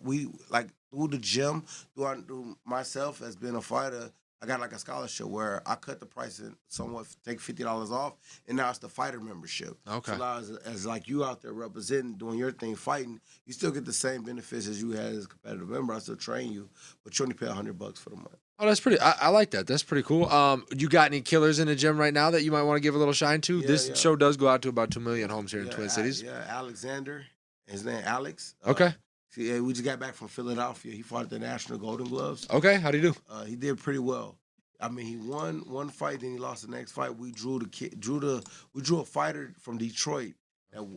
we like through the gym, through myself as being a fighter, I got like a scholarship where I cut the price and somewhat take $50 off, and now it's the fighter membership. Okay. So now as like you out there representing, doing your thing, fighting, you still get the same benefits as you had as a competitive member. I still train you, but you only pay $100 for the month. Oh, that's pretty. I like that. That's pretty cool. You got any killers in the gym right now that you might want to give a little shine to? Yeah, This yeah. show does go out to about 2 million homes here in Twin Cities. Yeah, Alexander. His name Alex. Okay. See, we just got back from Philadelphia. He fought at the National Golden Gloves. Okay. How'd he do? He did pretty well. I mean, he won one fight, then he lost the next fight. We drew a fighter from Detroit.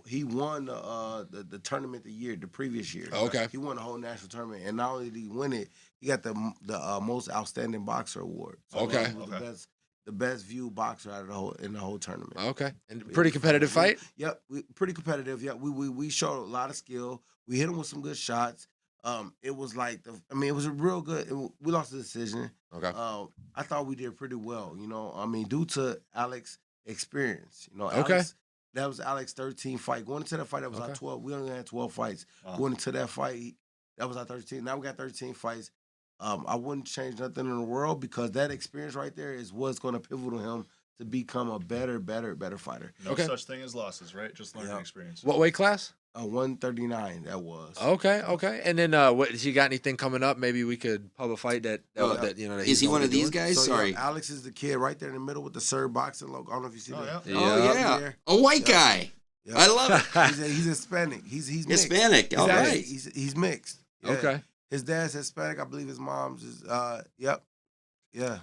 He won the tournament the previous year. Okay. He won the whole national tournament, and not only did he win it, he got the most outstanding boxer award. So Okay. he was the best viewed boxer out of the whole tournament. Okay. And pretty competitive fight? Yep, pretty competitive. Yeah, we showed a lot of skill. We hit him with some good shots. It was like it was a real good. We lost the decision. Okay. I thought we did pretty well. Due to Alex's experience. Okay. Alex, that was Alex's 13th fight. Going into that fight, that was our 12. We only had 12 fights. Going into that fight, that was our 13. Now we got 13 fights. I wouldn't change nothing in the world, because that experience right there is what's going to pivotal him to become a better fighter. No Okay. such thing as losses, right? Just learning Yeah. experience. What weight class? 139, that was. Okay. Okay. And then, what? Has he got anything coming up? Maybe we could pub a fight that that Is he's he one gonna of be these doing? guys? So, Sorry. yeah, Alex is the kid right there in the middle with the Sir boxing logo. I don't know if you see Oh, that. yeah. Oh Yeah. yeah. there. A white Yeah. guy. Yeah. I love it. He's Hispanic. He's mixed. Hispanic. All He's right. He's mixed. Yeah. Okay. His dad's Hispanic. I believe his mom's is. Yep. Yeah.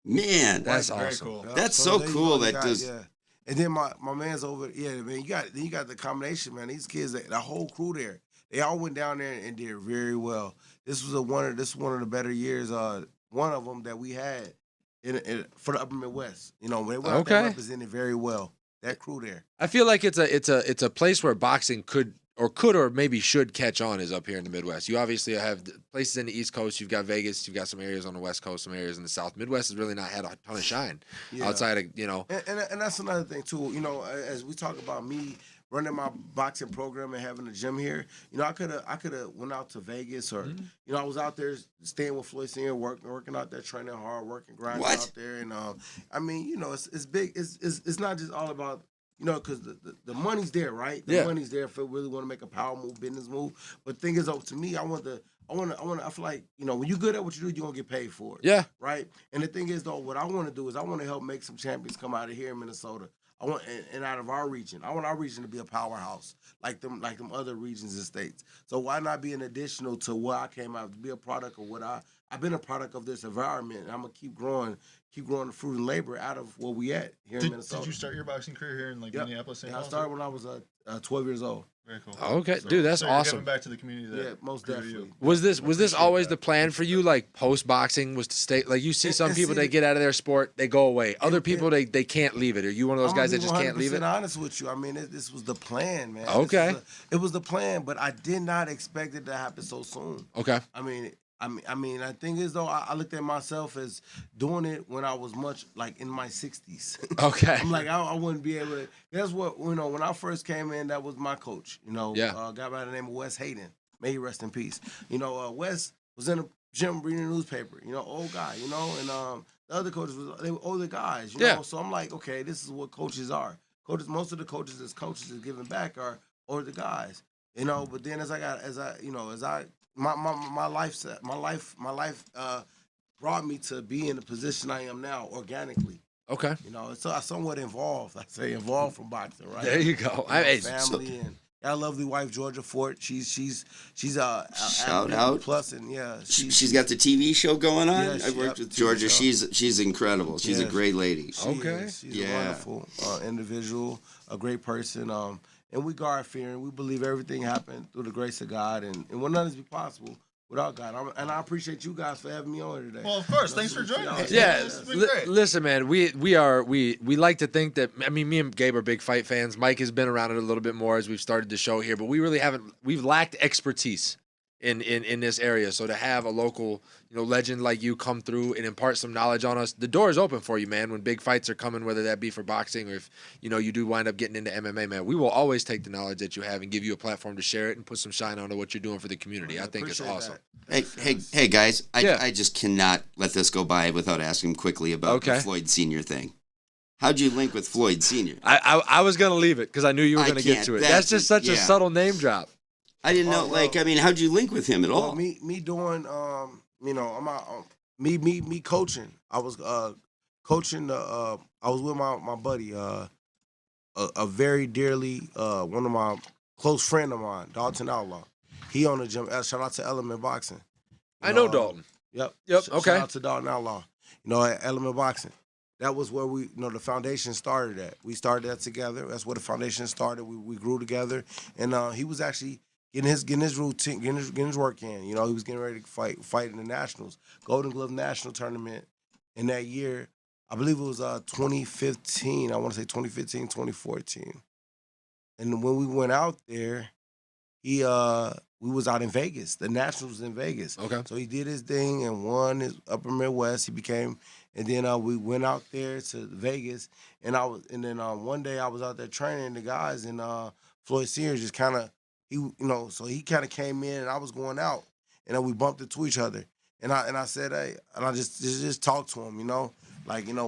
Man, That's Very awesome. cool. Yeah. That's so there you cool go, you that got- does- Yeah. And then my man's over. Yeah, man. You got the combination, man. These kids, the whole crew there, they all went down there and did very well. This was one of the better years. One of them that we had for the Upper Midwest. They went out there Okay. represented very well. That crew there. I feel like it's a place where boxing could or maybe should catch on is up here in the Midwest. You obviously have places in the East Coast. You've got Vegas. You've got some areas on the West Coast, some areas in the South. Midwest has really not had a ton of shine Yeah. outside of And that's another thing too. As we talk about me running my boxing program and having a gym here, I could have went out to Vegas or I was out there staying with Floyd Senior, working out there, training hard, working, grinding What? out there, and it's big. It's not just all about. Because the money's there, right? The Yeah. money's there if we really want to make a power move, business move. But the thing is, to me, I feel like, when you're good at what you do, you're going to get paid for it. Yeah. Right? And the thing is, though, what I want to do is I want to help make some champions come out of here in Minnesota. I want and out of our region. I want our region to be a powerhouse like them other regions and states. So why not be an additional to what I came out to be a product of what I I've been a product of this environment. And I'm gonna keep growing the fruit and labor out of where we at here in Minnesota. Did you start your boxing career here in like Minneapolis, St. Yeah, I Paul? started when I was 12 years old. Very cool. Okay, dude, that's so awesome. You're giving back to the community. That Yeah, most grew you. definitely. Was this always that. the plan for you? Like post boxing was to stay. Like you see some And people see- they get out of their sport, they go away. Other people they can't leave it. Are you one of those guys that just can't leave it? I'm honest with you. I mean, this was the plan, man. Okay. It was the plan, but I did not expect it to happen so soon. Okay. I mean, I think as though I looked at myself as doing it when I was much like in my 60s. Okay. I'm like, I wouldn't be able to. That's what, when I first came in, that was my coach. A guy by the name of Wes Hayden. May he rest in peace. Wes was in a gym reading the newspaper. Old guy. And the other coaches they were older guys. So I'm like, okay, this is what coaches are. Most of the coaches is giving back are older guys. But then my life brought me to be in the position I am now organically. Okay. It's somewhat involved. I say involved from boxing, right? There you go. Family and got a lovely wife, Georgia Fort. She's a Shout out. Plus, and she's got the TV show going on. Yeah, I've worked with Georgia. She's incredible. She's a great lady. Okay. She's a wonderful individual, a great person. And we God fearing. We believe everything happened through the grace of God, and will nothing be possible without God. And I appreciate you guys for having me on here today. Well, of course. Thanks for joining us. Yeah, It's been great. listen, man. We like to think that. I mean, me and Gabe are big fight fans. Mike has been around it a little bit more as we've started the show here, but we really haven't. We've lacked expertise in this area. So to have a local, legend like you come through and impart some knowledge on us, the door is open for you, man. When big fights are coming, whether that be for boxing or if you do wind up getting into MMA, man, we will always take the knowledge that you have and give you a platform to share it and put some shine onto what you're doing for the community. I think it's awesome. Hey guys, I just cannot let this go by without asking quickly about the Floyd Sr. thing. How'd you link with Floyd Sr.? I was gonna leave it because I knew you were gonna get to it. That's just such a subtle name drop. I didn't know. How'd you link with him at all? Me doing, me coaching. I was coaching I was with my buddy, a very dearly, one of my close friend of mine, Dalton Outlaw. He owned a gym. Shout out to Element Boxing. I know Dalton. Yep. Okay. Shout out to Dalton Outlaw. At Element Boxing. That was where we, the foundation started at. We started that together. That's where the foundation started. We grew together, and he was actually getting his routine, getting his work in. He was getting ready to fight in the nationals, Golden Glove National Tournament. In that year, I believe it was 2015. I want to say 2015, 2014. And when we went out there, we was out in Vegas. The nationals was in Vegas. Okay. So he did his thing and won his Upper Midwest. And then we went out there to Vegas, and one day I was out there training the guys, and Floyd Sr. just kind of so he kind of came in, and I was going out, and then we bumped into each other, and I said, hey, and I just talked to him,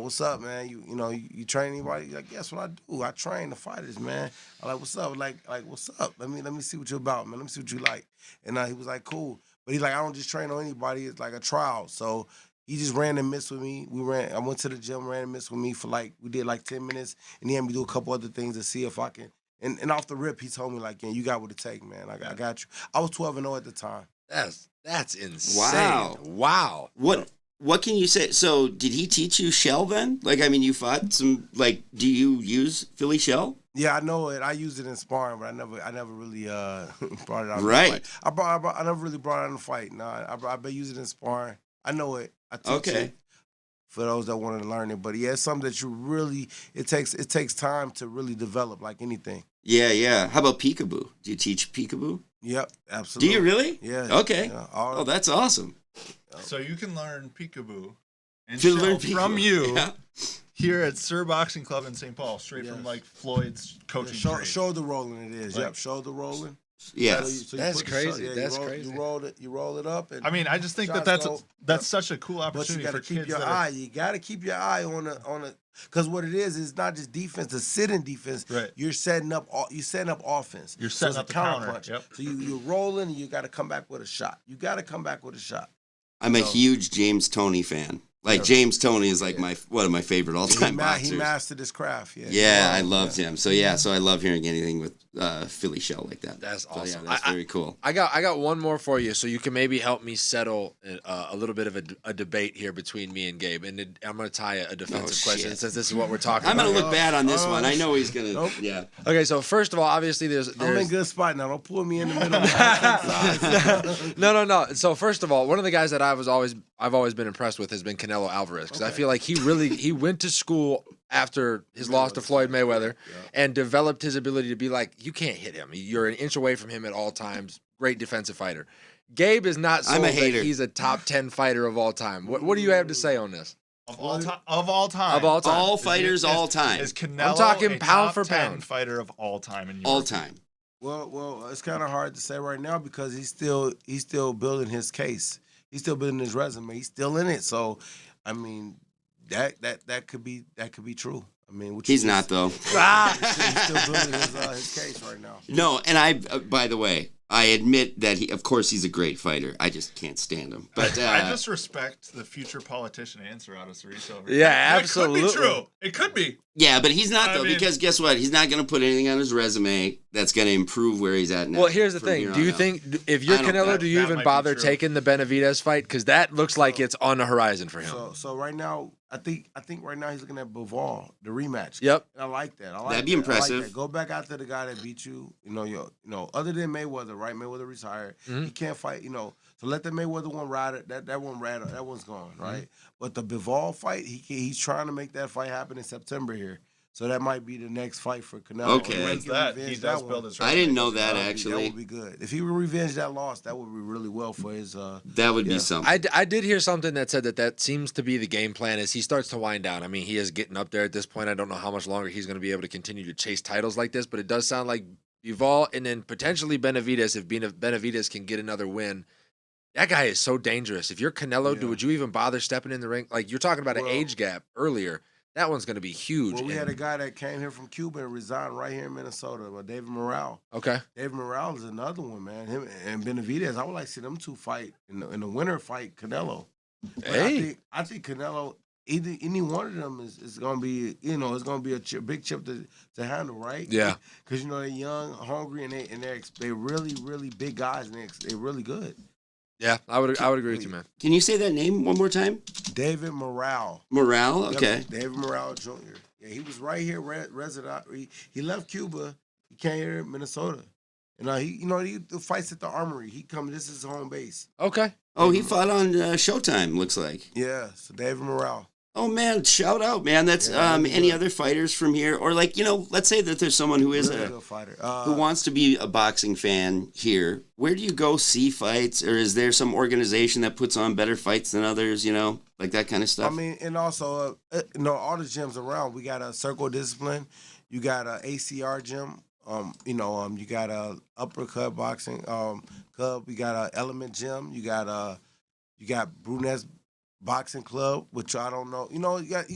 what's up, man? You train anybody? He's like, yes, what I do. I train the fighters, man. I'm like, what's up? Like what's up? Let me see what you're about, man. Let me see what you like. And he was like, cool. But he's like, I don't just train on anybody. It's like a trial. So he just ran and missed with me. I went to the gym, ran and missed with me for we did 10 minutes, and he had me do a couple other things to see if I can. And off the rip, he told me you got what it take, man. I got you. I was 12-0 at the time. That's insane. Wow. What can you say? So did he teach you shell then? You fought some. Do you use Philly shell? Yeah, I know it. I used it in sparring, but I never really brought it out. Right. In the fight. I never really brought it out in the fight. No, I been using it in sparring. I know it. I teach it for those that want to learn it. But yeah, it's something that you really it takes time to really develop, like anything. Yeah. How about peekaboo? Do you teach peekaboo? Yep, absolutely. Do you really? Yeah. Okay. Yeah, that's awesome. So you can learn peekaboo and To shell learn peekaboo. from you Yeah. here at Sir Boxing Club in St. Paul, straight from Floyd's coaching tree. Shoulder rolling it is. Yep, shoulder rolling. Yes. So That's put the crazy. shoulder- That's you crazy. You roll it up. And I just think shots that's go. such a cool But you opportunity got for to keep kids. your eye. You got to keep your eye on the. Because what it is not just defense. The sitting defense. Right. You're setting up offense. You're setting it's up a the counter. punch. Yep. So you're rolling. And you got to come back with a shot. I'm a huge James Toney fan. Like James Toney is like one of my favorite all-time boxers. He mastered his craft. Yeah, I loved him. So so I love hearing anything with Philly shell like that. That's awesome. So, that's very cool. I got one more for you, so you can maybe help me settle a little bit of a debate here between me and Gabe, and I'm going to tie a defensive question since this is what we're talking I'm about. I'm going to look bad on this one. I know he's going to. Nope. Yeah. Okay, so first of all, obviously there's I'm in good spot now. Don't pull me in the middle. No. So first of all, one of the guys that I've always been impressed with has been Canelo Alvarez, because I feel like he went to school after his loss to Floyd Mayweather and developed his ability to be like, you can't hit him. You're an inch away from him at all times. Great defensive fighter. Gabe is not sold I'm a that hater. He's a top 10 fighter of all time. What do you have to say on this? Of all time. All fighters, all time. Is Canelo I'm talking a pound top for 10 pound fighter of all time in your All opinion? time. Well, it's kind of hard to say right now because he's still building his case. He's still building his resume. He's still in it. So, I mean, that could be true. I mean, He's not though. He's still building his case right now. No, and by the way, I admit that of course, he's a great fighter. I just can't stand him. But I just respect the future politician answer out of Cerresso. Yeah, That absolutely. could be true. It could be. yeah, but he's not I though, mean- because guess what? He's not going to put anything on his resume that's going to improve where he's at now. Well, here's the from thing. here Do you on out. think, if you're I don't- Canelo, do you that even might be bother true. taking the Benavidez fight? Because that looks like it's on the horizon for him. So right now, I think right now he's looking at Bivol, the rematch. Yep. And I like that. That'd be impressive. Go back after the guy that beat you. Other than Mayweather, right? Mayweather retired. Mm-hmm. He can't fight. So let the Mayweather one ride it. That one's gone, right? Mm-hmm. But the Bivol fight, he's trying to make that fight happen in September here. So that might be the next fight for Canelo. Okay. Or He he does can that. revenge He does that build one. his I didn't know resume. that That actually. would be good. If he would revenge that loss, that would be really well for his. That would be something. I did hear something that said that seems to be the game plan as he starts to wind down. I mean, he is getting up there at this point. I don't know how much longer he's going to be able to continue to chase titles like this, but it does sound like Bivol and then potentially Benavidez, if Benavidez can get another win. That guy is so dangerous. If you're Canelo, would you even bother stepping in the ring? Like, you're talking about an age gap earlier. That one's going to be huge. Well, we had a guy that came here from Cuba and resigned right here in Minnesota, David Morale. Okay. David Morale is another one, man. Him and Benavidez, I would like to see them two fight in the winter fight Canelo. But Hey. I think Canelo, any one of them is going to be, it's going to be a big chip to handle, right? Yeah. Because they're young, hungry, and they're really, really big guys, and they're really good. Yeah, I would agree with you, man. Can you say that name one more time? David Morale. Morale? Okay. Yep, David Morale Jr. Yeah, he was right here, resident. He left Cuba. He came here in Minnesota. He fights at the Armory. This is his home base. Okay. Oh, he fought on Showtime, looks like. Yeah, so David Morale. Oh, man, shout out, man. That's any other fighters from here? Or, let's say that there's someone who is Really good fighter. who wants to be a boxing fan here. Where do you go see fights? Or is there some organization that puts on better fights than others, like that kind of stuff? I mean, and also, all the gyms around. We got a Circle Discipline. You got a ACR gym. You got a Uppercut Boxing Club. You got a Element Gym. You got Brunette's Boxing Club, which I don't know. You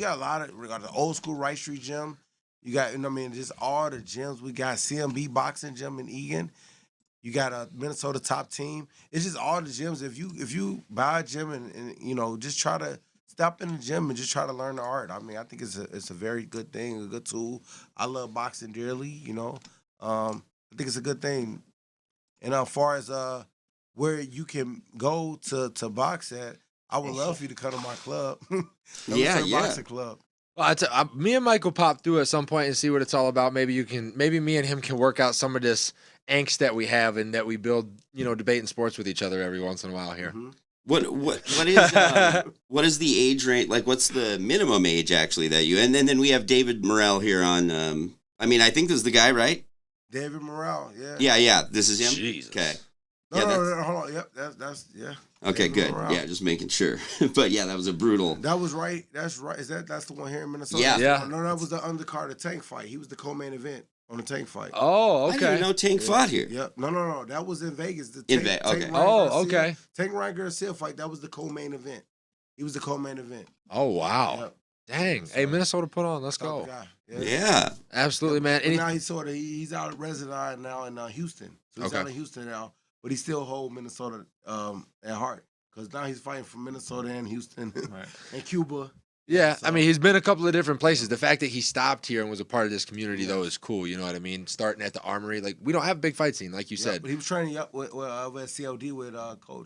got a lot of. We got the Old School Rice Street Gym. You got, just all the gyms. We got CMB Boxing Gym in Egan. You got a Minnesota Top Team. It's just all the gyms. If you buy a gym and just try to stop in the gym and just try to learn the art. I mean, I think it's a very good thing, a good tool. I love boxing dearly. I think it's a good thing. And as far as where you can go to box at, I would love for you to come to my club. Boxing club. Well, me and Mike will pop through at some point and see what it's all about. Maybe me and him can work out some of this angst that we have and that we build, debating sports with each other every once in a while here. Mm-hmm. What is the age range? Like, what's the minimum age actually that you? And then we have David Morale here on. I think this is the guy, right? David Morale, yeah. Yeah. This is him. Jesus. Okay. No, hold on. Yep, that's yeah. Okay, David good. Morale. Yeah, just making sure. But yeah, that was a brutal. That was right. That's right. That's the one here in Minnesota? Yeah. No, that was the undercard of Tank fight. He was the co-main event on the Tank fight. Oh, I didn't even okay. know Tank fought here. Yep. No. That was in Vegas. Okay. Ryan Oh, Garcia- okay. Tank Ryan Garcia fight. That was the co-main event. He was the co-main event. Oh, wow. Yep. Dang. Hey, Minnesota put on. Let's Top go. guy. Yeah. Absolutely, man. But now he's out at resident now in Houston. So he's Okay. out in Houston now, but he still hold Minnesota at heart because now he's fighting for Minnesota and Houston Right. and Cuba. Yeah, So- I mean, he's been a couple of different places. The fact that he stopped here and was a part of this community, though, is cool. You know what I mean? Starting at the Armory, like we don't have a big fight scene, like you Yep, said. but he was training up with over at COD with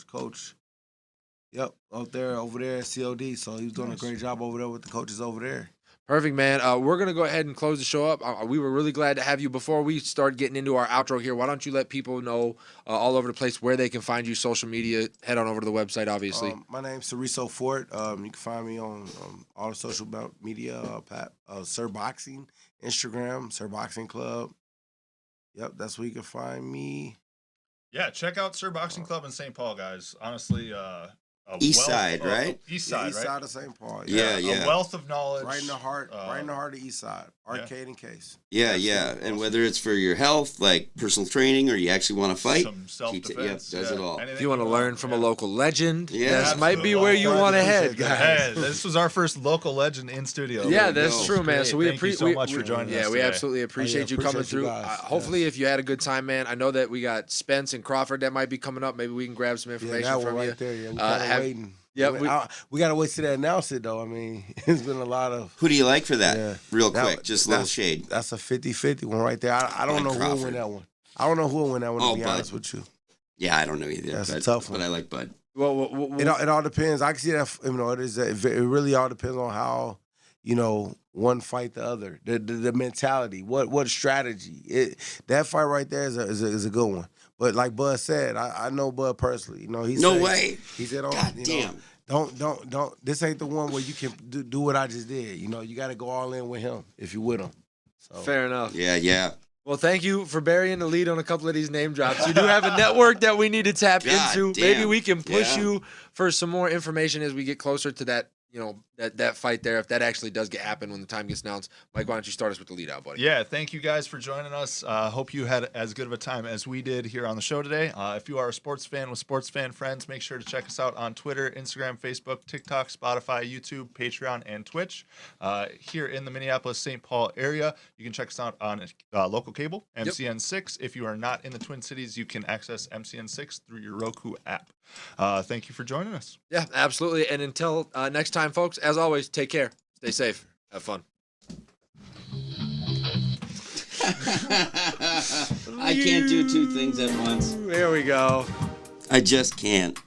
Coach. Yep, over there at COD. So he was doing a great job over there with the coaches over there. Perfect, man. We're gonna go ahead and close the show up. We were really glad to have you. Before we start getting into our outro here, why don't you let people know all over the place where they can find you, social media? Head on over to the website, obviously. My name's Cerresso Fort. You can find me on all the social media. Sir Boxing, Instagram, Sir Boxing Club. Yep, that's where you can find me. Yeah, check out Sir Boxing Club in St. Paul, guys. Honestly, East side, right? East Yeah, side, east right? side of St. Paul. Yeah, A wealth of knowledge. Right in the heart of East Side. Arcade and Case. Yeah, yeah. And whether it's for your health, like personal training, or you actually want to fight, Some self-defense. does it all. Anything If you want to learn from a local legend, Yeah, this might be absolutely. where you want to head, Appreciate that. guys. Hey, this was our first local legend in studio. Yeah, There you that's go. true, man. Great. So we Thank you appreciate so much for joining us Yeah, we today. absolutely appreciate you coming appreciate you through. guys. Hopefully, if you had a good time, man. I know that we got Spence and Crawford that might be coming up. Maybe we can grab some Yeah, information that one from you. right there. Yeah, we kind of have- waiting. Yeah, we got to wait till they announce it, though. I mean, it's been a lot of. Who do you like for that? Yeah. Real That- quick, just a little that's- shade. That's a 50-50 one right there. I don't Bud know who will Crawford. win that one. I don't know who will win that one, Oh, to be Bud. honest with you. Yeah, I don't know either. That's a but, tough one. But I like Bud. Well, It all depends. I can see that, it really all depends on how, one fight the other. The mentality, what strategy. That fight right there is a good one. But like Bud said, I know Bud personally. He No said, way. He said, God damn. Don't. This ain't the one where you can do what I just did. You got to go all in with him if you with him. So fair enough. Yeah, yeah. Well, thank you for burying the lead on a couple of these name drops. You do have a network that we need to tap God into. damn. Maybe we can push Yeah. you for some more information as we get closer to that. That fight there, if that actually does happen when the time gets announced. Mike, why don't you start us with the lead out, buddy? Yeah, thank you guys for joining us. Hope you had as good of a time as we did here on the show today. If you are a sports fan with sports fan friends, make sure to check us out on Twitter, Instagram, Facebook, TikTok, Spotify, YouTube, Patreon, and Twitch. Here in the Minneapolis-St. Paul area, you can check us out on local cable, MCN6. If you are not in the Twin Cities, you can access MCN6 through your Roku app. Thank you for joining us. Yeah, absolutely. And until next time, folks, as always, take care. Stay safe. Have fun. I can't do two things at once. There we go. I just can't.